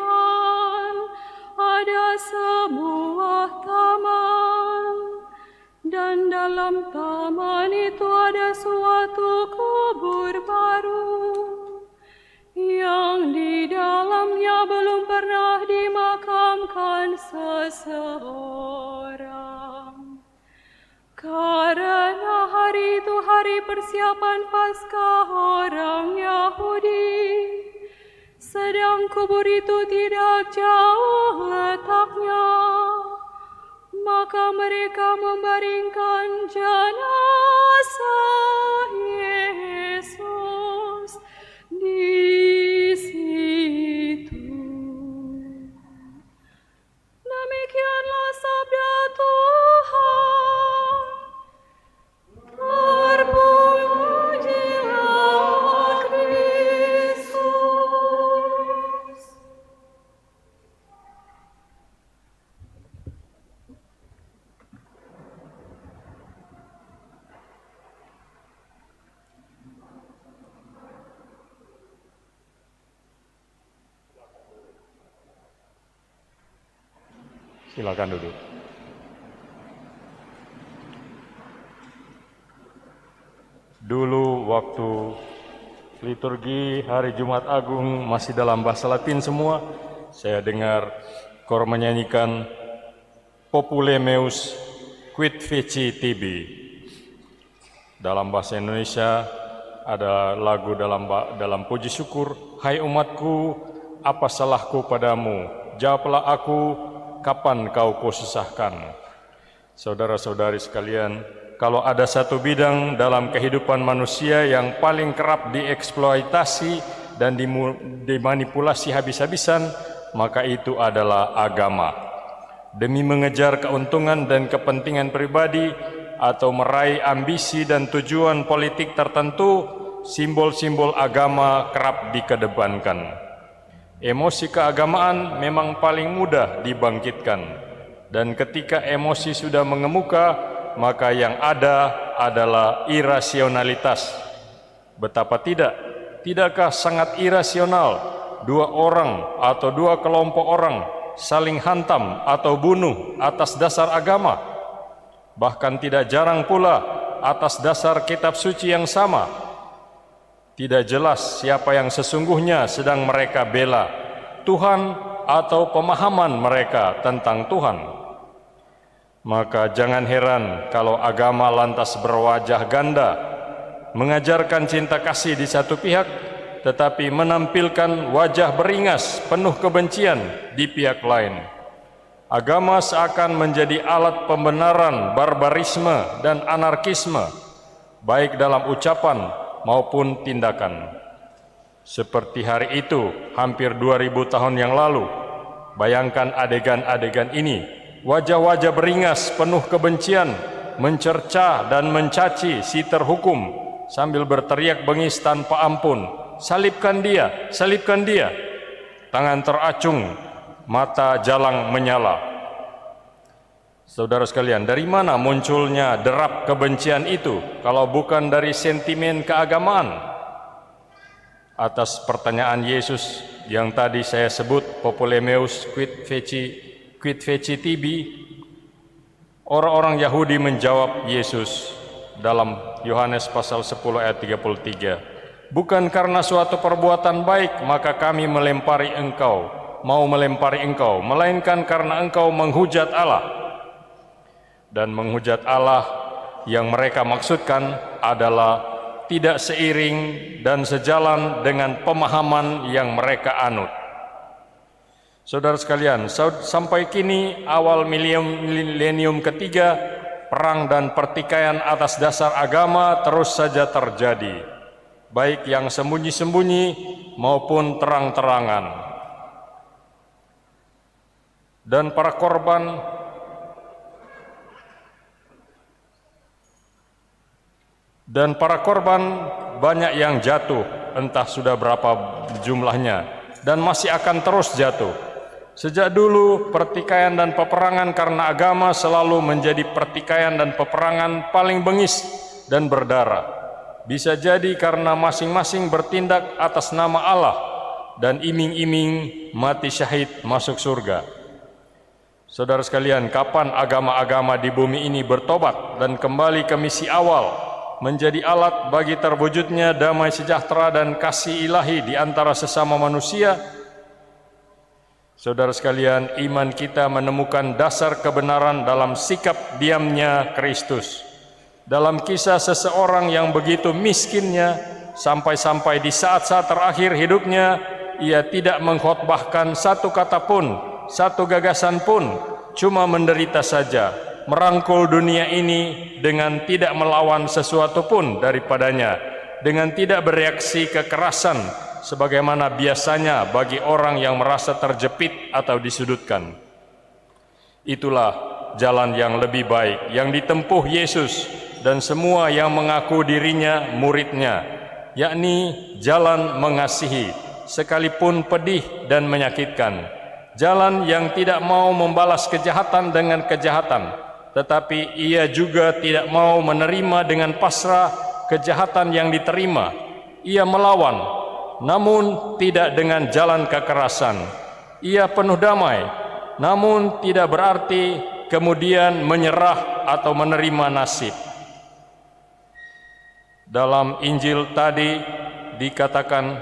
ada sebuah taman, dan dalam taman itu ada suatu kubur baru yang di dalamnya belum pernah dimakamkan seseorang. Karena hari itu hari persiapan Paskah orang Yahudi, sedang kubur itu tidak jauh letaknya, maka mereka membaringkan jenazah Silakan duduk. Dulu waktu liturgi hari Jumat Agung masih dalam bahasa Latin semua, saya dengar kor menyanyikan Popule meus quid feci tibi. Dalam bahasa Indonesia ada lagu dalam puji syukur, hai umatku, apa salahku padamu? Jawablah aku, kapan kau kususahkan? Saudara-saudari sekalian, kalau ada satu bidang dalam kehidupan manusia yang paling kerap dieksploitasi dan dimanipulasi habis-habisan, maka itu adalah agama. Demi mengejar keuntungan dan kepentingan pribadi atau meraih ambisi dan tujuan politik tertentu, simbol-simbol agama kerap dikedepankan. Emosi keagamaan memang paling mudah dibangkitkan, dan ketika emosi sudah mengemuka, maka yang ada adalah irasionalitas. Betapa tidak? Tidakkah sangat irasional dua orang atau dua kelompok orang saling hantam atau bunuh atas dasar agama? Bahkan tidak jarang pula atas dasar kitab suci yang sama. Tidak jelas siapa yang sesungguhnya sedang mereka bela, Tuhan atau pemahaman mereka tentang Tuhan. Maka jangan heran kalau agama lantas berwajah ganda, mengajarkan cinta kasih di satu pihak, tetapi menampilkan wajah beringas penuh kebencian di pihak lain. Agama seakan menjadi alat pembenaran barbarisme dan anarkisme, baik dalam ucapan maupun tindakan. Seperti hari itu, hampir 2000 tahun yang lalu, bayangkan adegan-adegan ini, wajah-wajah beringas penuh kebencian, mencerca dan mencaci si terhukum, sambil berteriak bengis tanpa ampun, salibkan dia, salibkan dia. Tangan teracung, mata jalang menyala. Saudara sekalian, dari mana munculnya derap kebencian itu kalau bukan dari sentimen keagamaan? Atas pertanyaan Yesus yang tadi saya sebut, Popule meus quid feci tibi, orang-orang Yahudi menjawab Yesus dalam Yohanes pasal 10 ayat 33, bukan karena suatu perbuatan baik maka kami mau melempari engkau, melainkan karena engkau menghujat Allah. Dan menghujat Allah yang mereka maksudkan adalah tidak seiring dan sejalan dengan pemahaman yang mereka anut. Saudara sekalian, sampai kini awal milenium ketiga, perang dan pertikaian atas dasar agama terus saja terjadi, baik yang sembunyi-sembunyi maupun terang-terangan. Dan para korban banyak yang jatuh, entah sudah berapa jumlahnya, dan masih akan terus jatuh. Sejak dulu, pertikaian dan peperangan karena agama selalu menjadi pertikaian dan peperangan paling bengis dan berdarah. Bisa jadi karena masing-masing bertindak atas nama Allah dan iming-iming mati syahid masuk surga. Saudara sekalian, kapan agama-agama di bumi ini bertobat dan kembali ke misi awal, menjadi alat bagi terwujudnya damai sejahtera dan kasih ilahi di antara sesama manusia? Saudara sekalian, iman kita menemukan dasar kebenaran dalam sikap diamnya Kristus. Dalam kisah seseorang yang begitu miskinnya, sampai-sampai di saat-saat terakhir hidupnya, ia tidak mengkhotbahkan satu kata pun, satu gagasan pun, cuma menderita saja, merangkul dunia ini dengan tidak melawan sesuatu pun daripadanya, dengan tidak bereaksi kekerasan sebagaimana biasanya bagi orang yang merasa terjepit atau disudutkan. Itulah jalan yang lebih baik yang ditempuh Yesus dan semua yang mengaku dirinya muridnya, yakni jalan mengasihi sekalipun pedih dan menyakitkan, jalan yang tidak mau membalas kejahatan dengan kejahatan, tetapi ia juga tidak mau menerima dengan pasrah kejahatan yang diterima. Ia melawan, namun tidak dengan jalan kekerasan. Ia penuh damai, namun tidak berarti kemudian menyerah atau menerima nasib. Dalam Injil tadi dikatakan,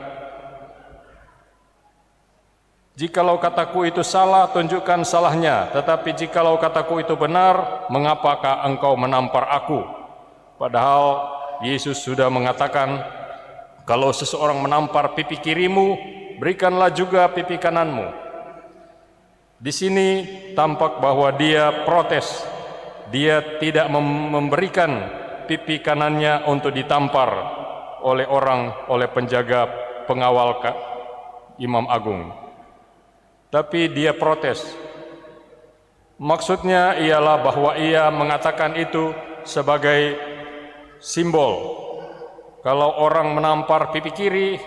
jikalau kataku itu salah, tunjukkan salahnya. Tetapi jikalau kataku itu benar, mengapakah engkau menampar aku? Padahal Yesus sudah mengatakan, kalau seseorang menampar pipi kirimu, berikanlah juga pipi kananmu. Di sini tampak bahwa dia protes. Dia tidak memberikan pipi kanannya untuk ditampar oleh penjaga pengawal Imam Agung. Tapi dia protes. Maksudnya ialah bahwa ia mengatakan itu sebagai simbol. Kalau orang menampar pipi kiri,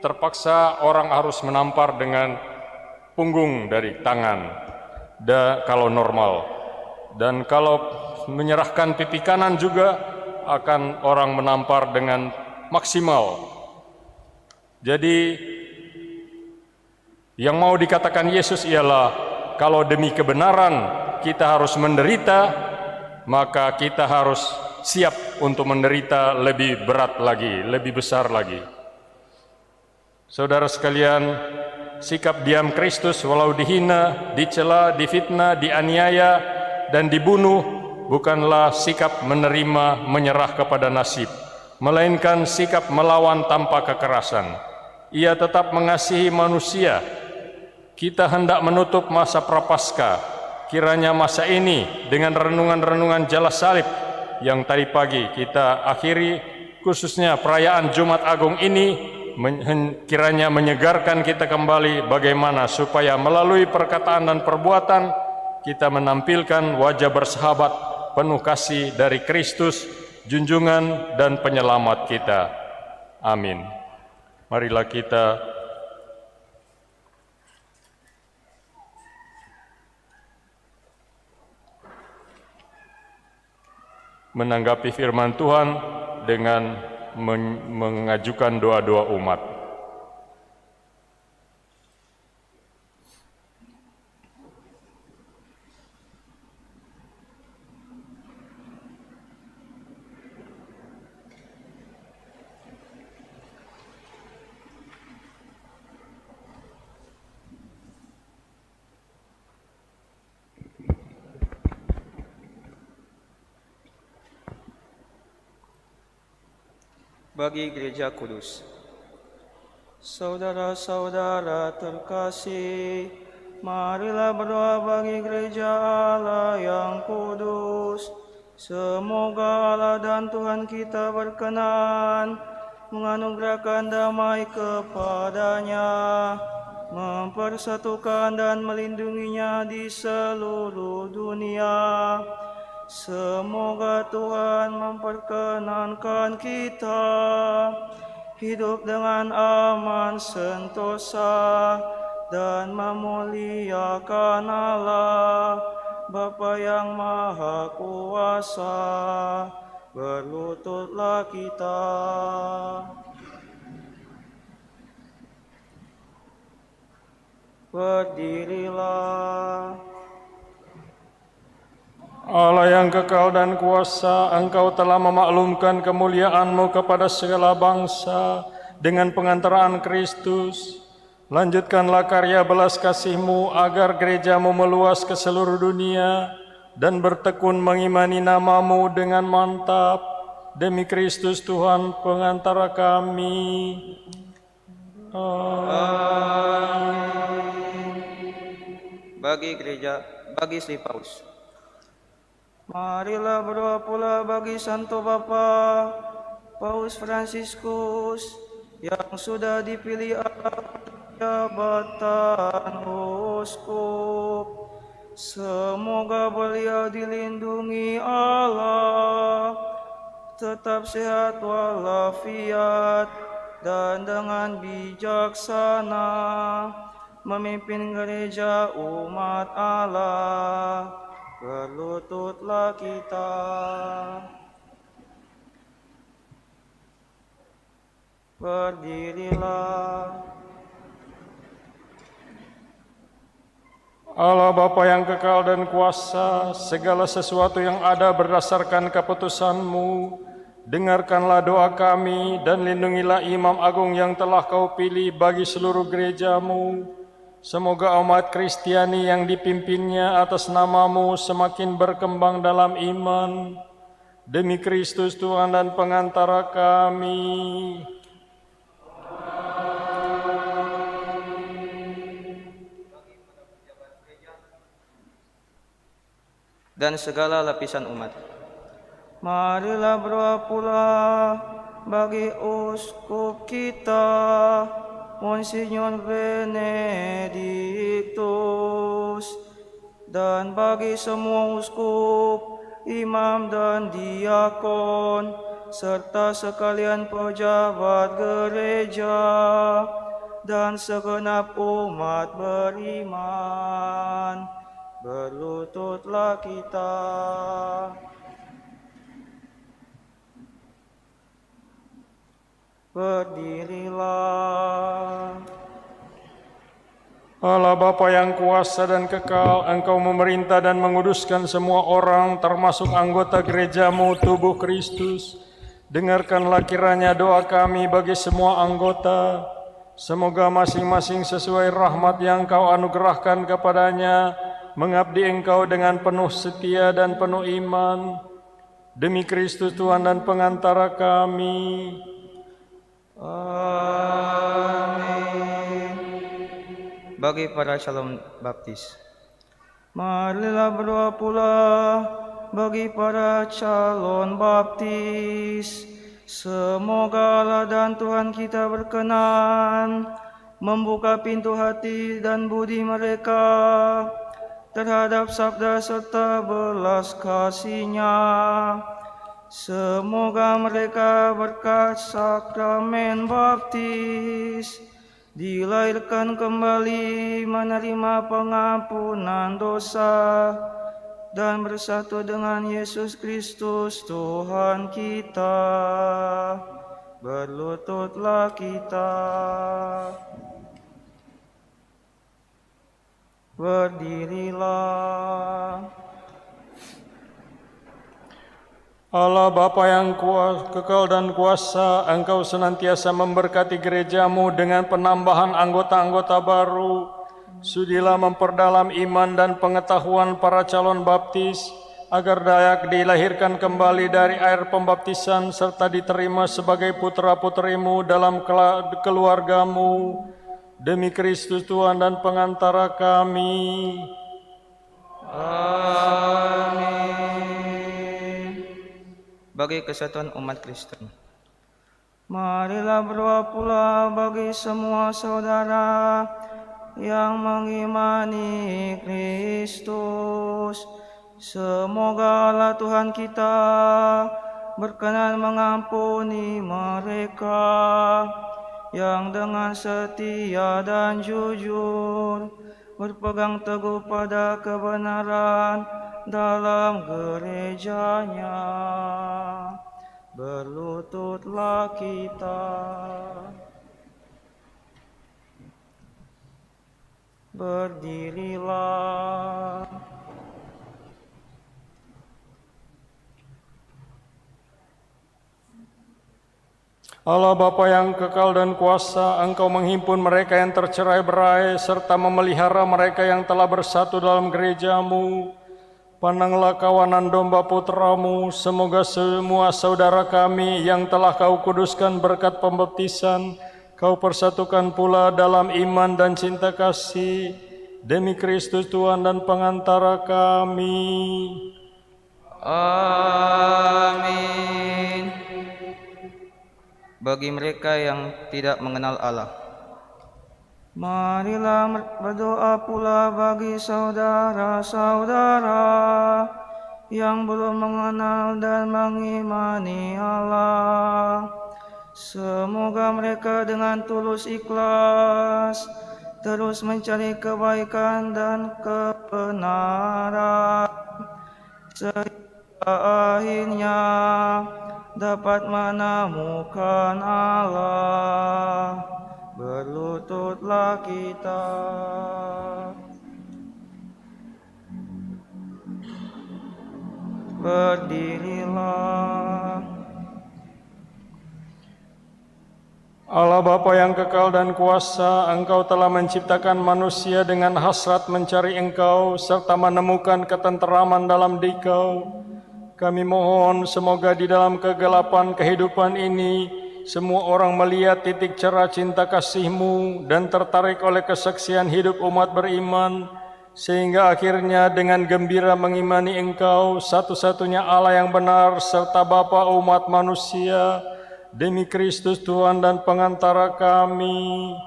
terpaksa orang harus menampar dengan punggung dari tangan, kalau normal. Dan kalau menyerahkan pipi kanan juga akan orang menampar dengan maksimal. Jadi yang mau dikatakan Yesus ialah, kalau demi kebenaran kita harus menderita, maka kita harus siap untuk menderita lebih berat lagi, lebih besar lagi. Saudara sekalian, sikap diam Kristus walau dihina, dicela, difitnah, dianiaya, dan dibunuh bukanlah sikap menerima, menyerah kepada nasib, melainkan sikap melawan tanpa kekerasan. Ia tetap mengasihi manusia. Kita hendak menutup masa Prapaskah. Kiranya masa ini dengan renungan-renungan jala salib yang tadi pagi kita akhiri, khususnya perayaan Jumat Agung ini, kiranya menyegarkan kita kembali bagaimana supaya melalui perkataan dan perbuatan kita menampilkan wajah bersahabat penuh kasih dari Kristus, junjungan dan penyelamat kita. Amin. Marilah kita menanggapi firman Tuhan dengan mengajukan doa-doa umat. Bagi Gereja Kudus. Saudara-saudara terkasih, marilah berdoa bagi Gereja Allah yang kudus. Semoga Allah dan Tuhan kita berkenan menganugerahkan damai kepadanya, mempersatukan dan melindunginya di seluruh dunia. Semoga Tuhan memperkenankan kita hidup dengan aman sentosa dan memuliakan Allah Bapa yang Maha Kuasa. Berlututlah kita. Berdirilah. Allah yang kekal dan kuasa, Engkau telah memaklumkan kemuliaan-Mu kepada segala bangsa dengan pengantaraan Kristus. Lanjutkanlah karya belas kasih-Mu agar gereja-Mu meluas ke seluruh dunia dan bertekun mengimani nama-Mu dengan mantap. Demi Kristus Tuhan pengantara kami. Amin. Bagi Sri Paus. Marilah berdoa pula bagi Santo Bapa Paus Fransiskus yang sudah dipilih jabatan uskup. Semoga beliau dilindungi Allah, tetap sehat walafiat, dan dengan bijaksana memimpin gereja umat Allah. Berlututlah kita. Berdirilah. Allah Bapa yang kekal dan kuasa, segala sesuatu yang ada berdasarkan keputusan-Mu. Dengarkanlah doa kami dan lindungilah Imam Agung yang telah Kau pilih bagi seluruh gereja-Mu. Semoga umat Kristiani yang dipimpinnya atas nama-Mu semakin berkembang dalam iman. Demi Kristus Tuhan dan pengantara kami. Dan segala lapisan umat. Marilah berdoa pula bagi uskup kita, Monsignor Benediktus, dan bagi semua uskup, imam dan diakon, serta sekalian pejabat gereja, dan segenap umat beriman. Berlututlah kita. Berdirilah. Allah Bapa yang kuasa dan kekal, Engkau memerintah dan menguduskan semua orang, termasuk anggota gereja-Mu, tubuh Kristus. Dengarkanlah kiranya doa kami bagi semua anggota. Semoga masing-masing sesuai rahmat yang Kau anugerahkan kepadanya, mengabdi Engkau dengan penuh setia dan penuh iman. Demi Kristus Tuhan dan pengantara kami. Amin. Bagi para calon baptis, marilah berdoa pula bagi para calon baptis. Semoga Allah dan Tuhan kita berkenan membuka pintu hati dan budi mereka terhadap sabda serta belas kasih-Nya. Semoga mereka berkat sakramen baptis dilahirkan kembali, menerima pengampunan dosa, dan bersatu dengan Yesus Kristus Tuhan kita. Berlututlah kita. Berdirilah. Allah Bapa yang kekal dan kuasa, Engkau senantiasa memberkati gereja-Mu dengan penambahan anggota-anggota baru. Sudilah memperdalam iman dan pengetahuan para calon baptis, agar dayak dilahirkan kembali dari air pembaptisan serta diterima sebagai putra-putrimu dalam keluarga-Mu. Demi Kristus Tuhan dan pengantara kami. Amin. Bagi kesatuan umat Kristen, marilah berdoa pula bagi semua saudara yang mengimani Kristus. Semoga Allah Tuhan kita berkenan mengampuni mereka yang dengan setia dan jujur berpegang teguh pada kebenaran dalam gereja-Nya. Berlututlah kita. Berdirilah. Allah Bapa yang kekal dan kuasa, Engkau menghimpun mereka yang tercerai-berai serta memelihara mereka yang telah bersatu dalam gereja-Mu. Pandanglah kawanan domba putra-Mu, semoga semua saudara kami yang telah Kau kuduskan berkat pembaptisan, Kau persatukan pula dalam iman dan cinta kasih. Demi Kristus Tuhan dan pengantara kami. Amin. Bagi mereka yang tidak mengenal Allah, marilah berdoa pula bagi saudara-saudara yang belum mengenal dan mengimani Allah. Semoga mereka dengan tulus ikhlas terus mencari kebaikan dan kebenaran, sehingga akhirnya dapat menemukan Allah. Berlututlah kita. Berdirilah. Allah Bapa yang kekal dan kuasa, Engkau telah menciptakan manusia dengan hasrat mencari Engkau serta menemukan ketenteraman dalam Dikau. Kami mohon semoga di dalam kegelapan kehidupan ini semua orang melihat titik cerah cinta kasih-Mu dan tertarik oleh kesaksian hidup umat beriman, sehingga akhirnya dengan gembira mengimani Engkau satu-satunya Allah yang benar serta Bapa umat manusia, demi Kristus Tuhan dan pengantara kami.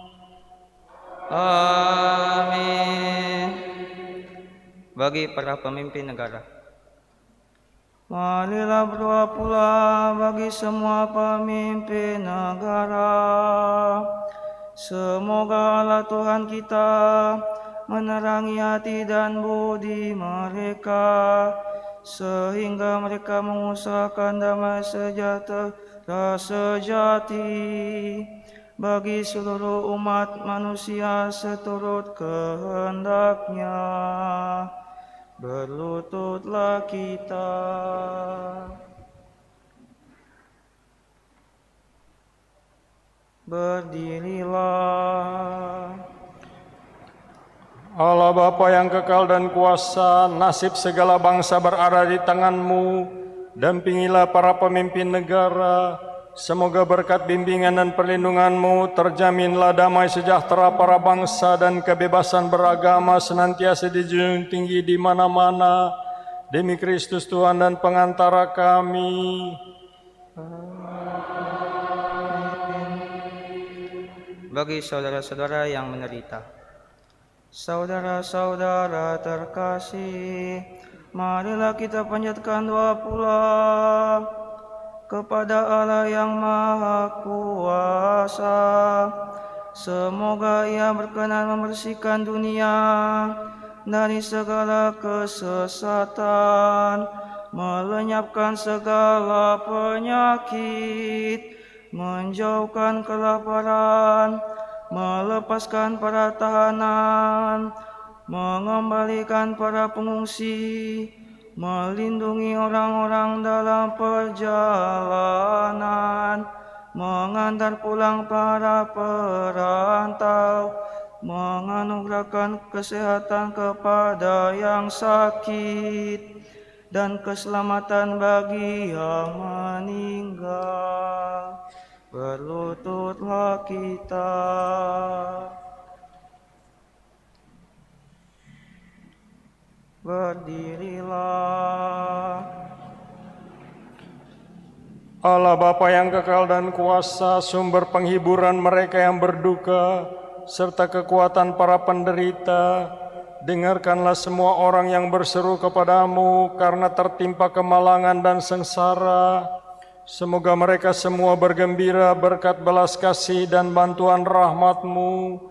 Amin. Bagi para pemimpin negara, marilah berdoa pula bagi semua pemimpin negara. Semoga Allah Tuhan kita menerangi hati dan budi mereka, sehingga mereka mengusahakan damai sejahtera sejati bagi seluruh umat manusia seturut kehendaknya. Berlututlah kita. Berdirilah. Allah Bapa yang kekal dan kuasa, nasib segala bangsa berada di tangan-Mu. Dampingilah para pemimpin negara. Semoga berkat bimbingan dan perlindungan-Mu terjaminlah damai sejahtera para bangsa dan kebebasan beragama senantiasa dijunjung tinggi di mana-mana. Demi Kristus Tuhan dan pengantara kami. Bagi saudara-saudara yang menderita, saudara-saudara terkasih, marilah kita panjatkan doa pula kepada Allah yang Maha Kuasa. Semoga Ia berkenan membersihkan dunia dari segala kesesatan, melenyapkan segala penyakit, menjauhkan kelaparan, melepaskan para tahanan, mengembalikan para pengungsi, melindungi orang-orang dalam perjalanan, mengantar pulang para perantau, menganugerahkan kesehatan kepada yang sakit, dan keselamatan bagi yang meninggal. Berlututlah kita. Berdirilah. Allah Bapa yang kekal dan kuasa, sumber penghiburan mereka yang berduka, serta kekuatan para penderita, dengarkanlah semua orang yang berseru kepadamu karena tertimpa kemalangan dan sengsara. Semoga mereka semua bergembira berkat belas kasih dan bantuan rahmat-Mu.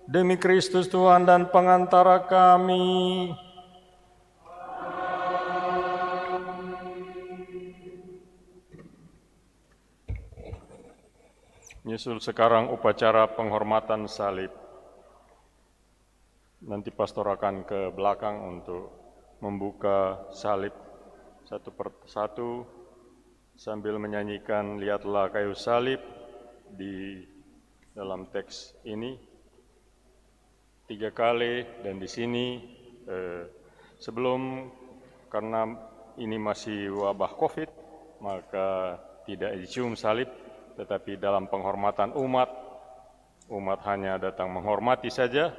Demi Kristus Tuhan dan pengantara kami. Nyusul sekarang upacara penghormatan salib. Nanti pastor akan ke belakang untuk membuka salib satu persatu sambil menyanyikan Lihatlah Kayu Salib di dalam teks ini 3 kali, dan di sini sebelum, karena ini masih wabah COVID, maka tidak dicium salib, tetapi dalam penghormatan umat hanya datang menghormati saja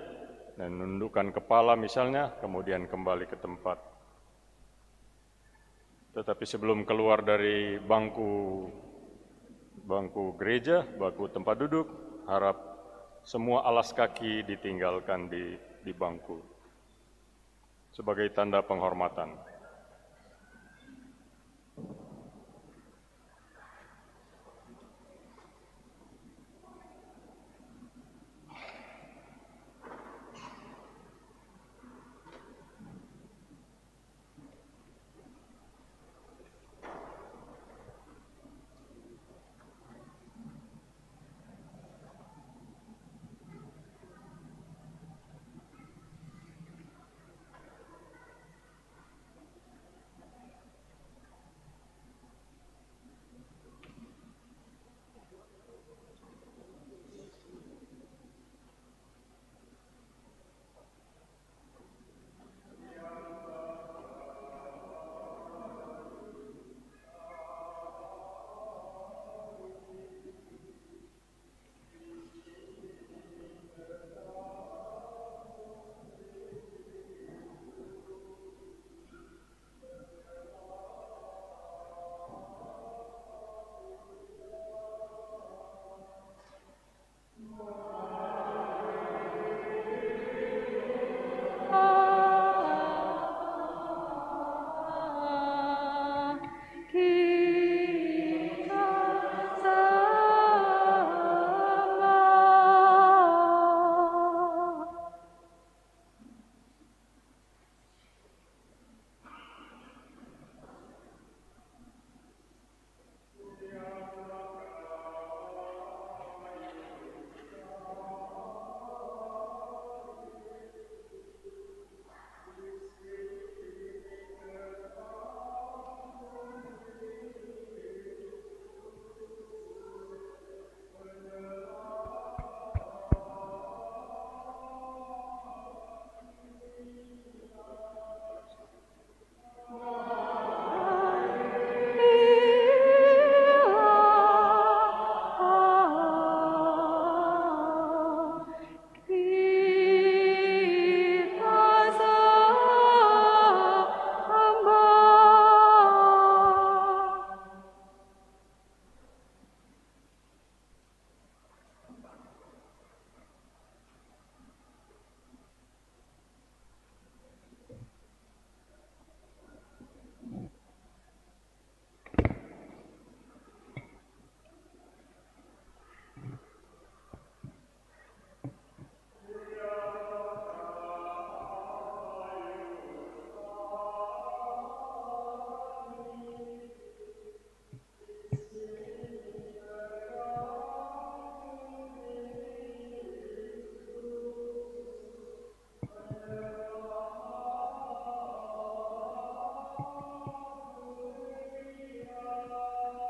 dan menundukkan kepala misalnya, kemudian kembali ke tempat. Tetapi sebelum keluar dari bangku gereja, bangku tempat duduk, harap semua alas kaki ditinggalkan di bangku sebagai tanda penghormatan.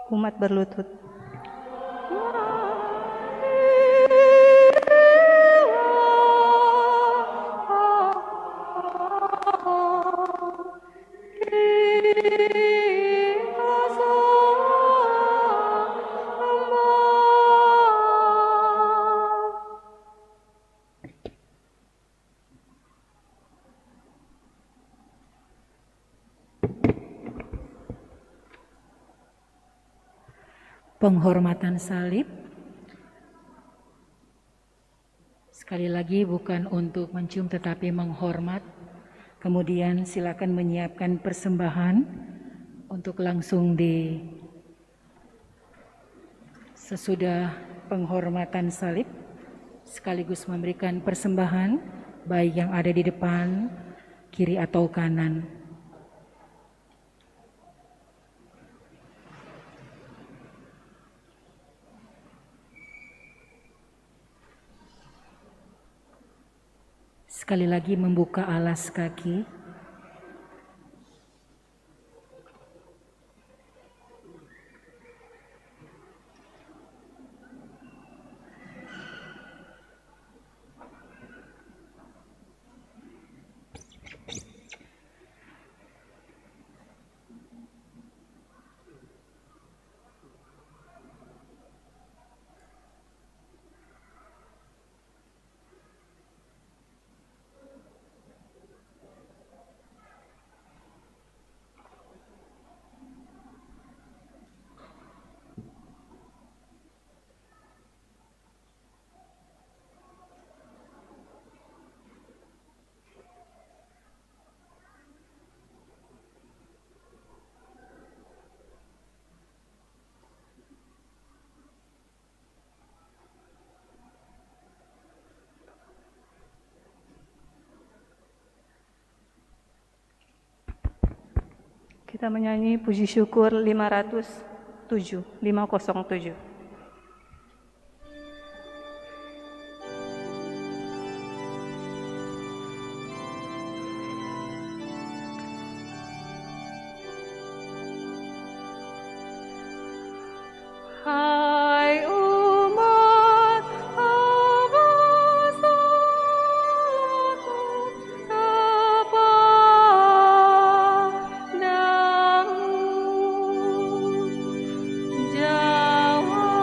Umat berlutut. Penghormatan salib. Sekali lagi bukan untuk mencium tetapi menghormat. Kemudian silakan menyiapkan persembahan untuk langsung sesudah penghormatan salib sekaligus memberikan persembahan baik yang ada di depan, kiri atau kanan. Sekali lagi membuka alas kaki. Kita menyanyi puji syukur 507. Hai umat Allah, salahku kepadamu. Jawab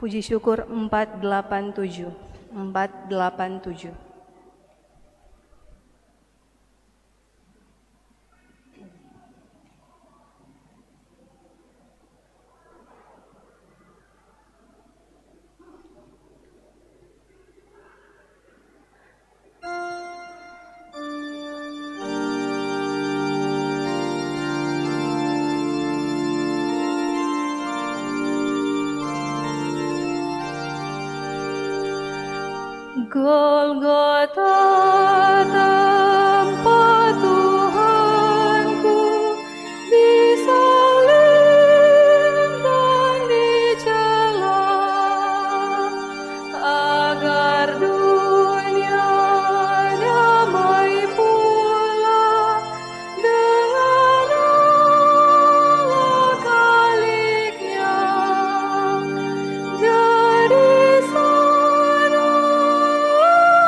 Puji syukur 487. 487. Golgota tempat Tuhanku disalib dan dicela agar dunia damai pula dengan Allah Khaliknya. Dari sana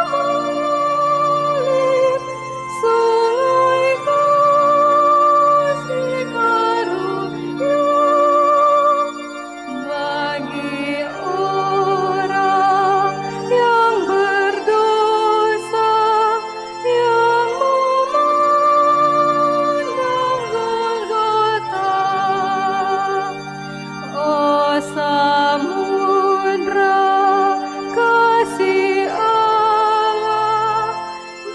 mengalir sungai kasih karunia bagi orang yang berdosa yang memandang Golgota. Oh samudra kasih Allah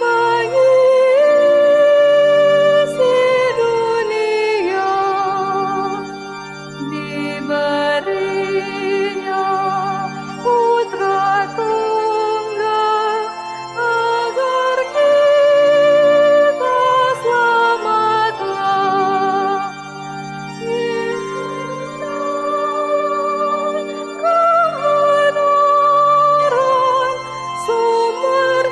bagi isi dunia, diberinya putra tunggal agar kita selamatlah. Yesus kebenaran, sumber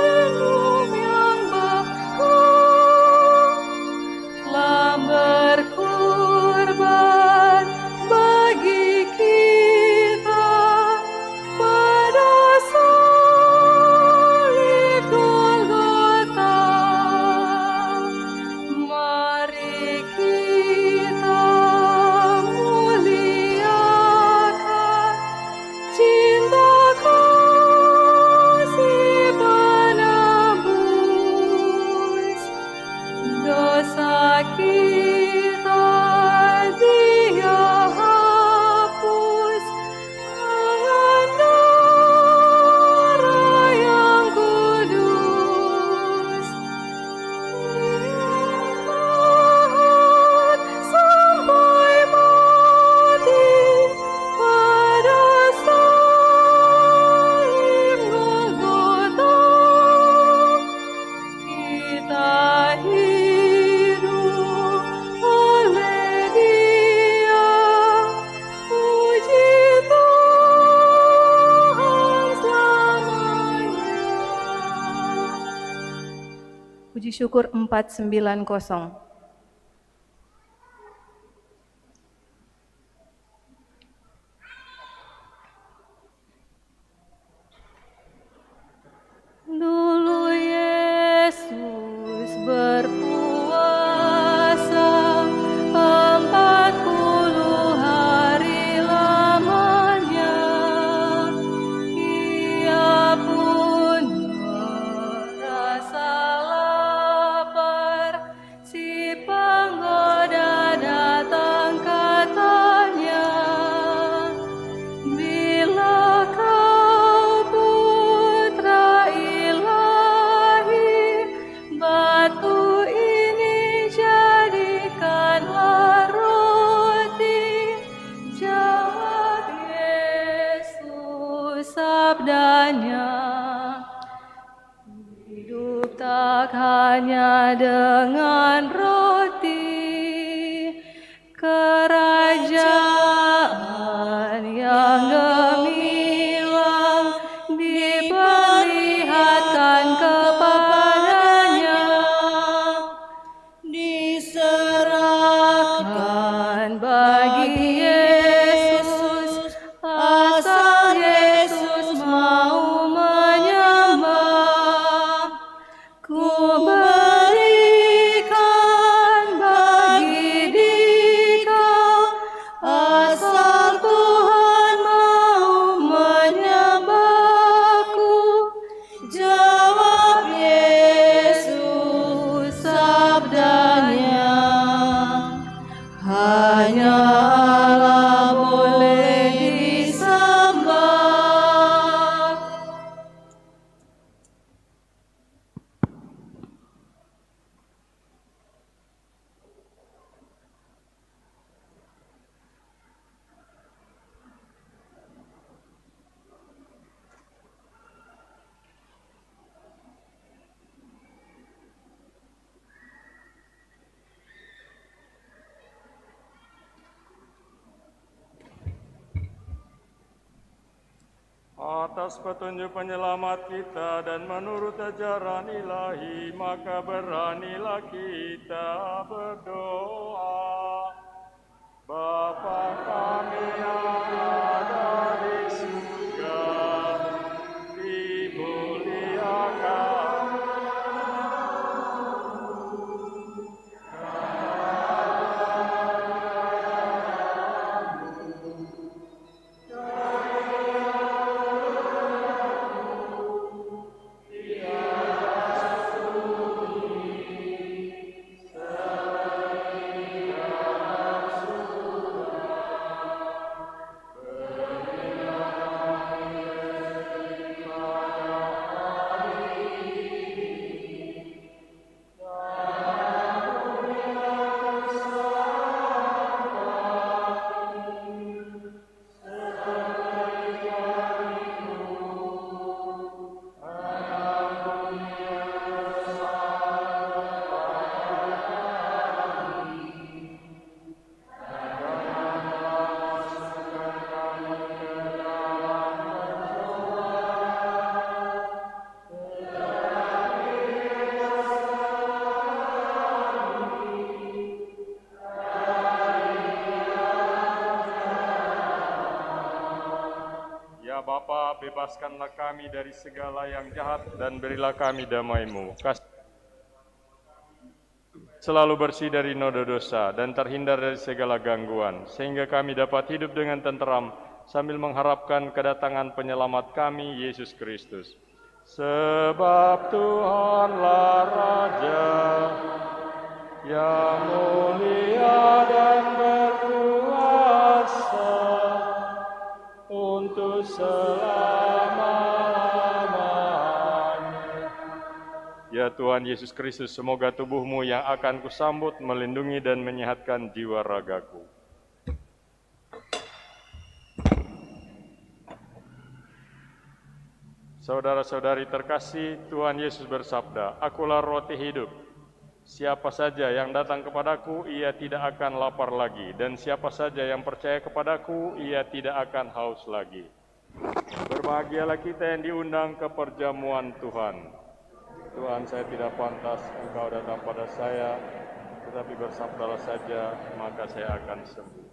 hidup yang bekal, telah berkorban bagi kita pada salib Golgota. Mari kita muliakan cinta kasih penebus dosa kita. Dia hapus dengan darah yang kudus. Dia taat sampai mati pada salib Golgota. Kita hidup oleh Dia, puji Tuhan selamanya. Puji syukur 490. Dulu Yesus berpuasa 40 hari lamanya. Ia pun merasa lapar. Si penggoda datang katanya, bila kau putra ilahi, batu ini jadikanlah roti. Jawab Yesus sabdanya, hidup tak hanya dengan roti. Kerajaan yang gemilang diperlihatkan kepadanya, diserahkan bagi Yesus, asal Yesus mau menyembah. Ku berikan atas petunjuk penyelamat kita dan menurut ajaran ilahi, maka beranilah kita berdoa. Bapa kami yang ada di surga, dimuliakan Bapa, bebaskanlah kami dari segala yang jahat dan berilah kami damai-Mu. Selalu bersih dari noda dosa dan terhindar dari segala gangguan, sehingga kami dapat hidup dengan tenteram sambil mengharapkan kedatangan penyelamat kami, Yesus Kristus. Sebab Tuhanlah Raja yang mulia dan berkuasa untuk selama-lamanya. Ya Tuhan Yesus Kristus, semoga tubuh-Mu yang akan kusambut melindungi dan menyehatkan jiwa ragaku. Saudara-saudari terkasih, Tuhan Yesus bersabda, "Akulah roti hidup. Siapa saja yang datang kepadaku, ia tidak akan lapar lagi. Dan siapa saja yang percaya kepadaku, ia tidak akan haus lagi." Berbahagialah kita yang diundang ke perjamuan Tuhan. Tuhan, saya tidak pantas Engkau datang pada saya, tetapi bersabdalah saja, maka saya akan sembuh.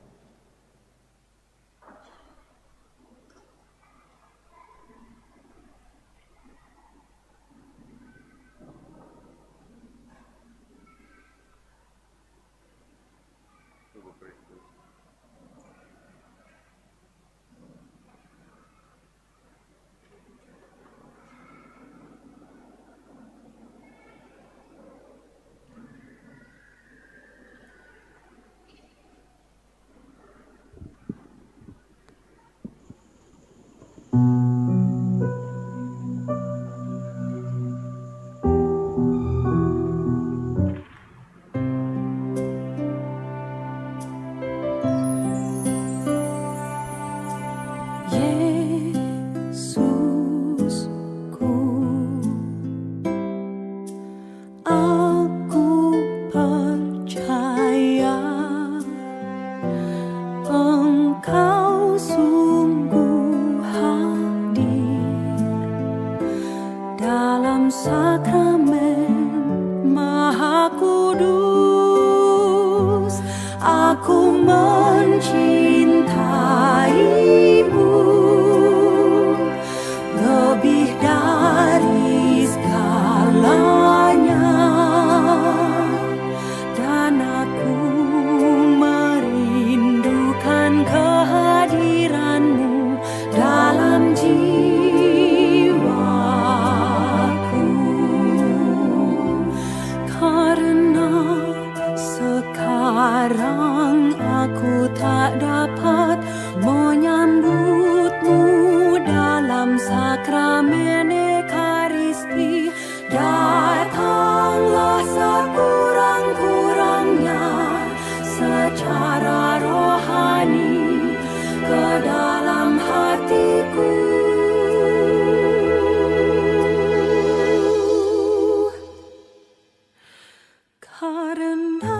Karena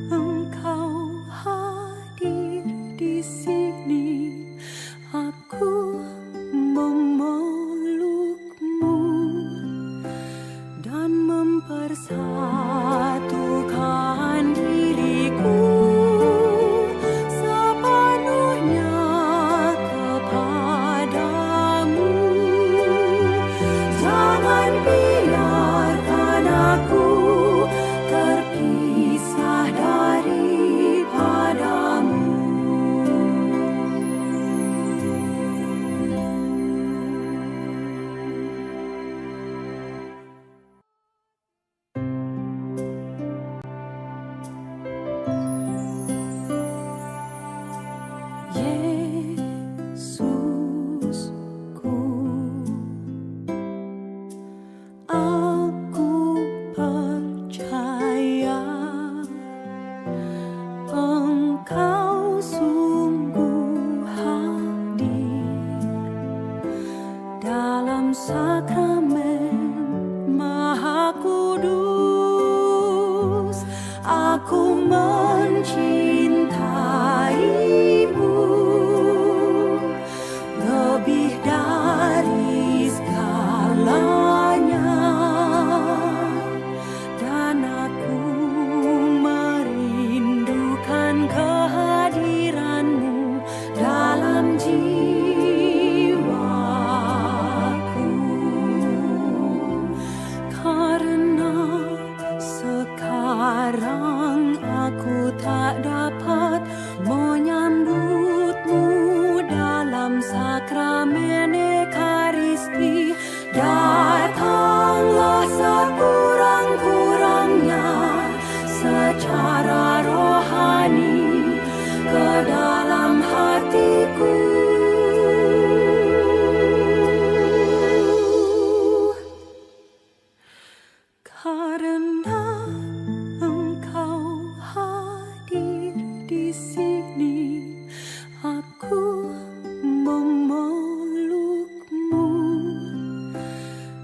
Engkau hadir mencintaimu lebih dari segalanya, dan aku merindukan kehadiranmu dalam jiwaku, karena sekarang aku tak dapat menyambutmu dalam sakramen Ekaristi. Datanglah sekurang-kurangnya secara rohani ke dalam hatiku, karena Engkau hadir di sini. Aku memelukmu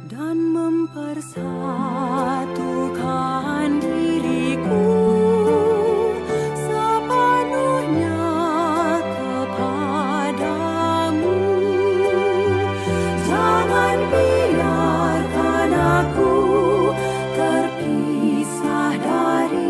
dan mempersatukan diriku sepenuhnya kepadamu. Jangan biarkan aku terpisah daripadamu.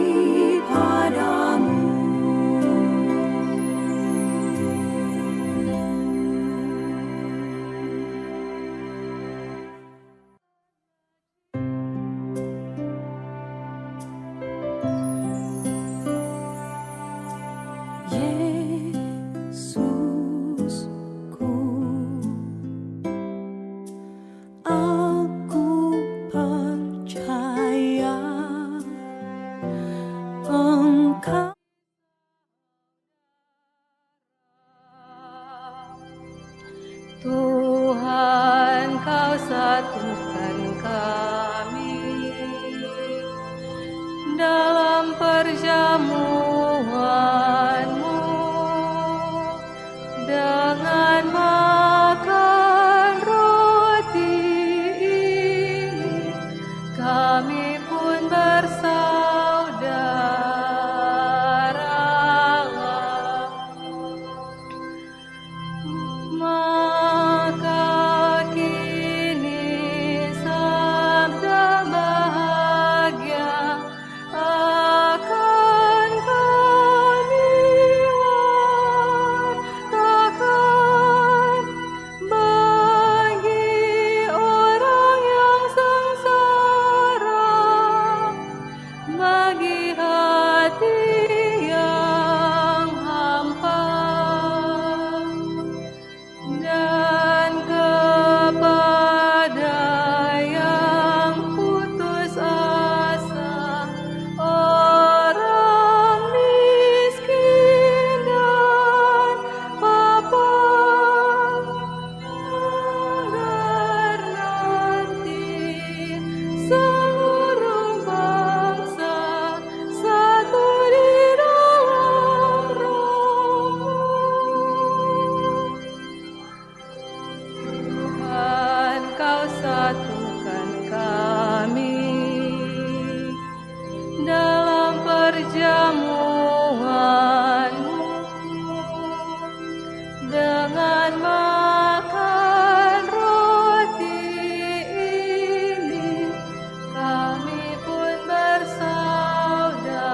Yesusku, aku percaya Engkau Tuhan, Kau satukan kami dalam perjamuan-Mu dengan makan roti ini. Kami pun bersaudara, maka kini sabda bahagia akan kami wartakan bagi orang yang sengsara, bagi hati yang hampa, dan kepada yang putus asa, orang miskin dan papan, agar nanti seluruh bangsa satu di dalam Roh-Mu. Tuhan, Kau satukan kami dalam perjamuan-Mu dengan makan roti ini. Kami pun bersaudara.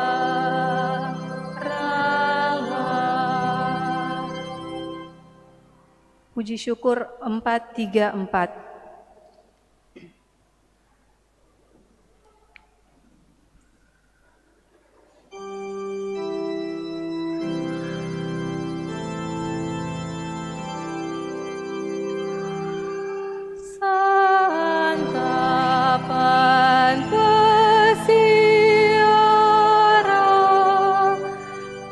Puji syukur 434. Santapan pesiara,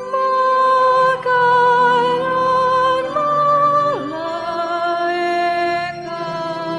makanan malaikat.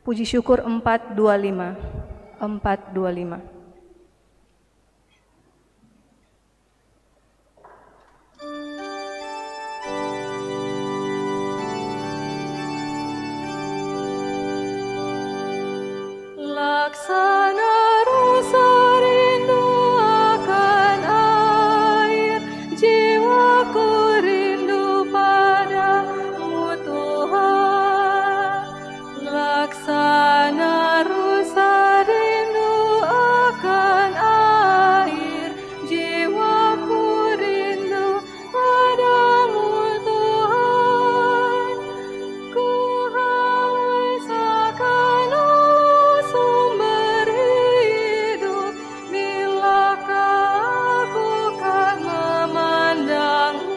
Puji syukur 425. 425. Laksana rasa rindu akan air, jiwaku rindu padamu Tuhan. Laksana rasa rindu akan air, jiwaku rindu padamu Tuhan. Ku haus akan sumber hidup, bilakah aku kan memandangmu.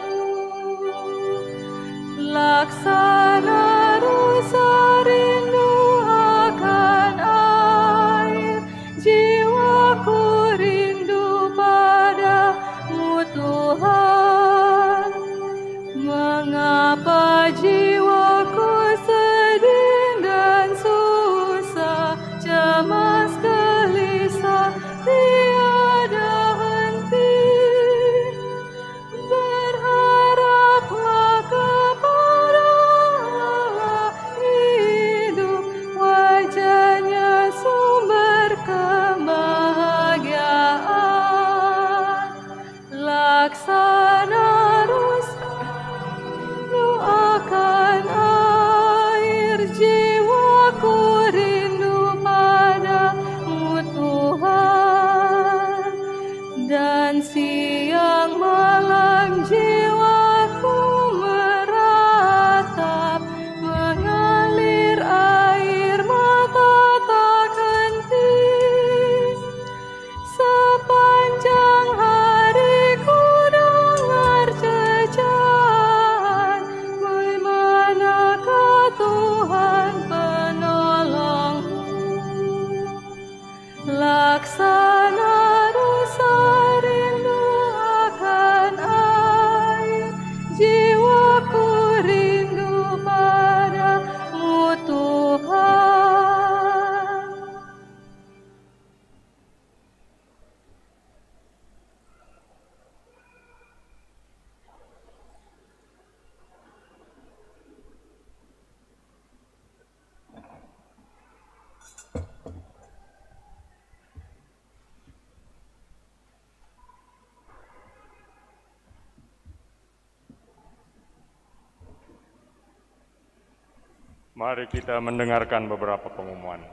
Laksana rasa rindu akan air, jiwaku rindu padamu Tuhan. Mengapa jiwaku sedih dan susah, cemas gelisah tiada henti. Berharaplah kepada Allah hidup, wajahnya sumber kebahagiaan. Laksana akan air, jiwaku rindu padamu Tuhan. Dan siang malam jiwaku meratap, mengalir air mata tak henti. Sepanjang hari ku dengar cecaan, bagaimanakah Tuhan penolongku. Laksana rasa rindu akan air, jiwaku rindu padamu Tuhan. Mari kita mendengarkan beberapa pengumuman.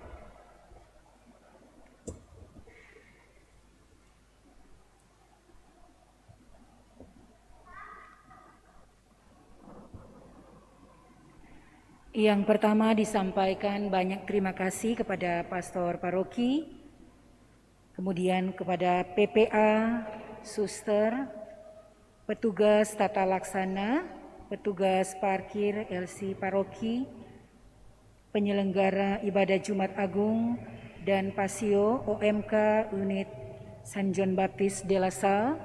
Yang pertama disampaikan banyak terima kasih kepada Pastor Paroki, kemudian kepada PPA, suster, petugas tata laksana, petugas parkir LC Paroki, penyelenggara ibadah Jumat Agung, dan Pasio OMK Unit San John Baptist de la Salle,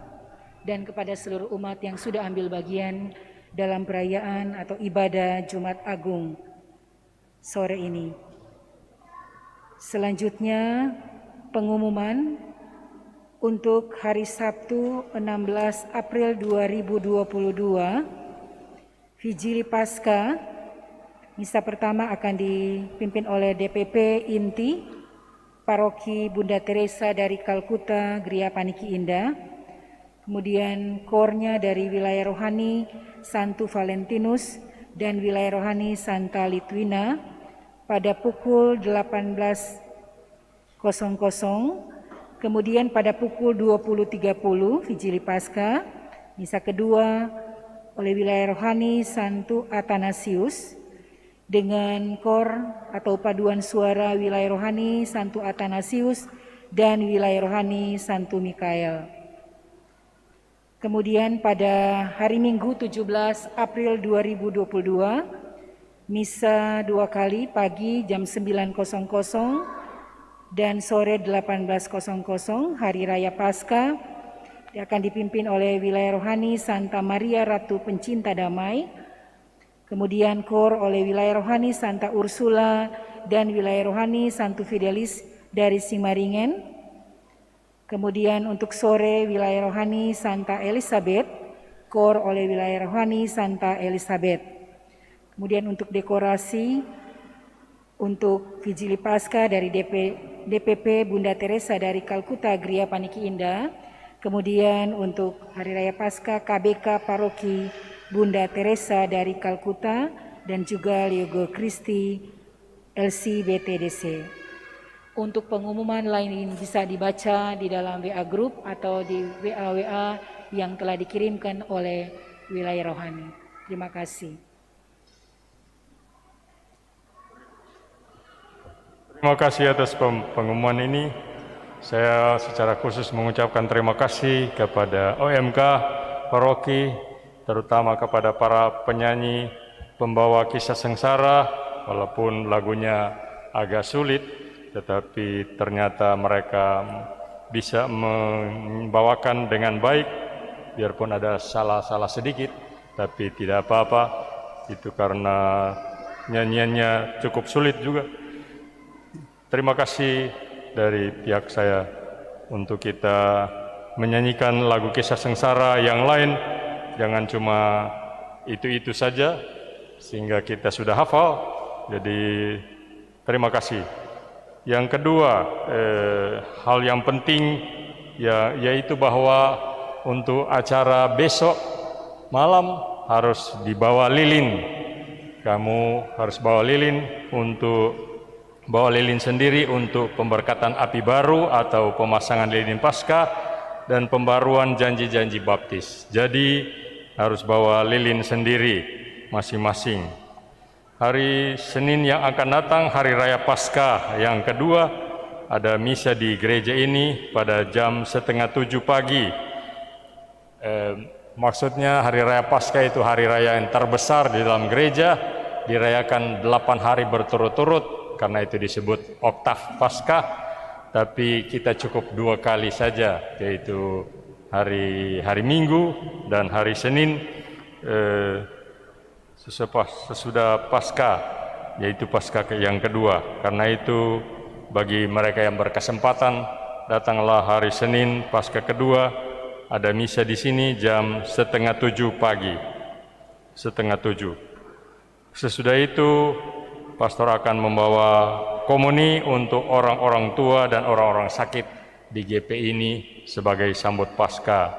dan kepada seluruh umat yang sudah ambil bagian dalam perayaan atau ibadah Jumat Agung sore ini. Selanjutnya pengumuman untuk hari Sabtu 16 April 2022, Vigili Paskah. Misa pertama akan dipimpin oleh DPP Inti Paroki Bunda Teresa dari Kalkuta Gria Paniki Indah. Kemudian kornya dari wilayah rohani Santo Valentinus dan wilayah rohani Santa Litwina pada pukul 18.00. Kemudian pada pukul 20.30 Vigili Paskah, misa kedua oleh wilayah rohani Santo Athanasius dengan kor atau paduan suara wilayah rohani Santo Athanasius dan wilayah rohani Santo Mikael. Kemudian pada hari Minggu 17 April 2022, misa 2 kali, pagi jam 9.00 dan sore 18.00, hari Raya Paskah, akan dipimpin oleh wilayah rohani Santa Maria Ratu Pencinta Damai, kemudian kor oleh wilayah rohani Santa Ursula dan wilayah rohani Santo Fidelis dari Simaringen. Kemudian untuk sore wilayah rohani Santa Elizabeth, KOR oleh wilayah rohani Santa Elizabeth. Kemudian untuk dekorasi untuk Vigili Pasca dari DPP Bunda Teresa dari Kalkuta Gria Paniki Indah. Kemudian untuk Hari Raya Pasca KBK Paroki Bunda Teresa dari Kalkuta dan juga Liogo Christi LCBTDC. Untuk pengumuman lain bisa dibaca di dalam WA Group atau di WA yang telah dikirimkan oleh wilayah rohani. Terima kasih. Terima kasih atas pengumuman ini. Saya secara khusus mengucapkan terima kasih kepada OMK, paroki, terutama kepada para penyanyi pembawa kisah sengsara, walaupun lagunya agak sulit, tetapi ternyata mereka bisa membawakan dengan baik, biarpun ada salah-salah sedikit, tapi tidak apa-apa, itu karena nyanyiannya cukup sulit juga. Terima kasih dari pihak saya untuk kita menyanyikan lagu kisah sengsara yang lain, jangan cuma itu-itu saja sehingga kita sudah hafal. Jadi terima kasih. Yang kedua, hal yang penting yaitu bahwa untuk acara besok malam harus dibawa lilin. Kamu harus bawa lilin sendiri untuk pemberkatan api baru atau pemasangan lilin Paskah dan pembaruan janji-janji baptis. Jadi harus bawa lilin sendiri masing-masing. Hari Senin yang akan datang, Hari Raya Paskah yang kedua, ada misa di gereja ini pada jam 6:30 pagi. Maksudnya Hari Raya Paskah itu hari raya yang terbesar di dalam gereja, dirayakan 8 hari berturut-turut, karena itu disebut oktav Paskah, tapi kita cukup 2 kali saja, yaitu hari Minggu dan hari Senin sesudah Paskah, yaitu Paskah yang kedua. Karena itu bagi mereka yang berkesempatan, datanglah hari Senin Paskah kedua, ada misa di sini jam 6:30 pagi, 6:30. Sesudah itu pastor akan membawa komuni untuk orang-orang tua dan orang-orang sakit di GP ini sebagai sambut Paskah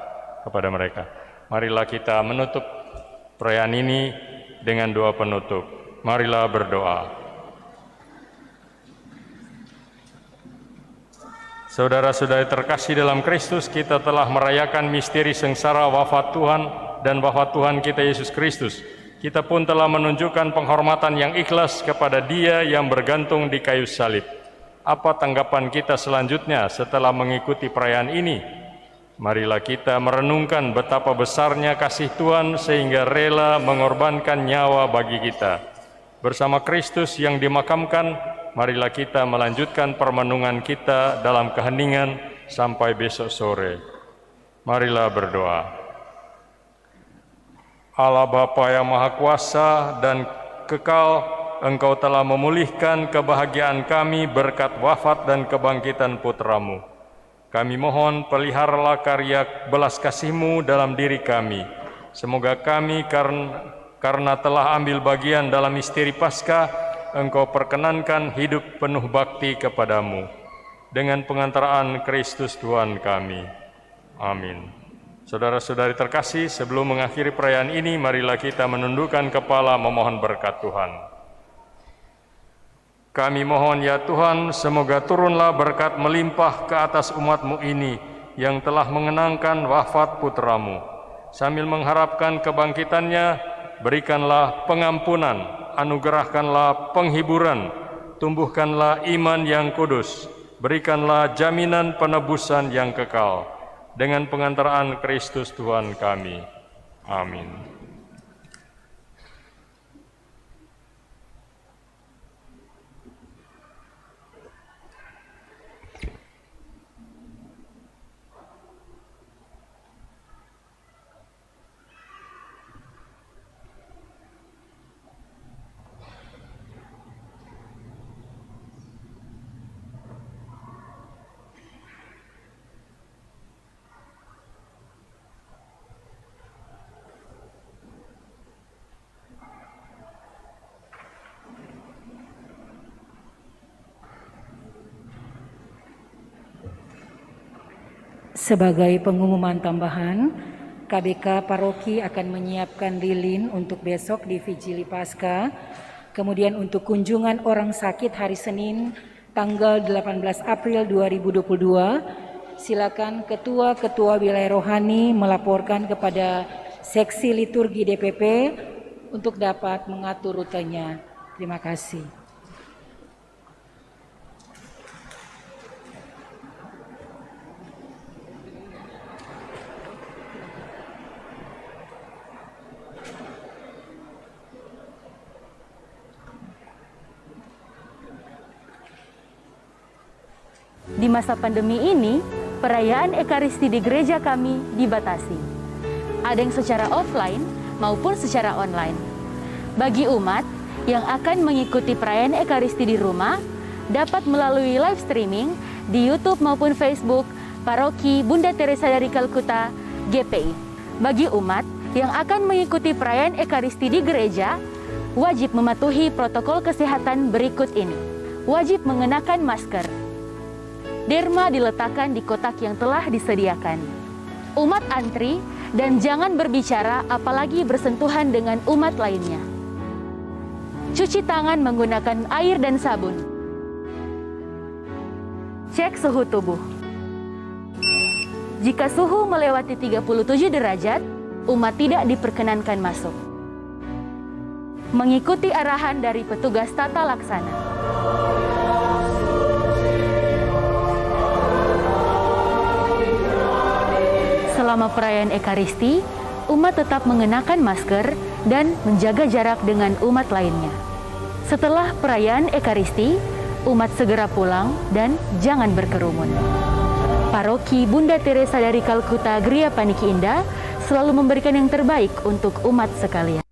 kepada mereka. Marilah kita menutup perayaan ini dengan doa penutup. Marilah berdoa. Saudara-saudari terkasih dalam Kristus, kita telah merayakan misteri sengsara wafat Tuhan dan wafat Tuhan kita Yesus Kristus. Kita pun telah menunjukkan penghormatan yang ikhlas kepada Dia yang bergantung di kayu salib. Apa tanggapan kita selanjutnya setelah mengikuti perayaan ini? Marilah kita merenungkan betapa besarnya kasih Tuhan sehingga rela mengorbankan nyawa bagi kita. Bersama Kristus yang dimakamkan, marilah kita melanjutkan permenungan kita dalam keheningan sampai besok sore. Marilah berdoa. Allah Bapa yang Maha Kuasa dan kekal, Engkau telah memulihkan kebahagiaan kami berkat wafat dan kebangkitan Putra-Mu. Kami mohon peliharalah karya belas kasih-Mu dalam diri kami. Semoga kami karena telah ambil bagian dalam misteri Paskah, Engkau perkenankan hidup penuh bakti kepadamu. Dengan pengantaraan Kristus Tuhan kami. Amin. Saudara-saudari terkasih, sebelum mengakhiri perayaan ini, marilah kita menundukkan kepala memohon berkat Tuhan. Kami mohon ya Tuhan, semoga turunlah berkat melimpah ke atas umat-Mu ini yang telah mengenangkan wafat Putra-Mu. Sambil mengharapkan kebangkitannya, berikanlah pengampunan, anugerahkanlah penghiburan, tumbuhkanlah iman yang kudus, berikanlah jaminan penebusan yang kekal. Dengan pengantaraan Kristus Tuhan kami. Amin. Sebagai pengumuman tambahan, KBK Paroki akan menyiapkan lilin untuk besok di Vigili Paskah. Kemudian untuk kunjungan orang sakit hari Senin tanggal 18 April 2022, silakan ketua-ketua wilayah rohani melaporkan kepada seksi liturgi DPP untuk dapat mengatur rutenya. Terima kasih. Di masa pandemi ini, perayaan Ekaristi di gereja kami dibatasi. Ada yang secara offline maupun secara online. Bagi umat yang akan mengikuti perayaan Ekaristi di rumah, dapat melalui live streaming di YouTube maupun Facebook Paroki Bunda Teresa dari Kalkuta GPI. Bagi umat yang akan mengikuti perayaan Ekaristi di gereja, wajib mematuhi protokol kesehatan berikut ini. Wajib mengenakan masker. Derma diletakkan di kotak yang telah disediakan. Umat antri dan jangan berbicara apalagi bersentuhan dengan umat lainnya. Cuci tangan menggunakan air dan sabun. Cek suhu tubuh. Jika suhu melewati 37 derajat, umat tidak diperkenankan masuk. Mengikuti arahan dari petugas tata laksana. Selama perayaan Ekaristi, umat tetap mengenakan masker dan menjaga jarak dengan umat lainnya. Setelah perayaan Ekaristi, umat segera pulang dan jangan berkerumun. Paroki Bunda Teresa dari Kalkuta Gria Paniki Indah selalu memberikan yang terbaik untuk umat sekalian.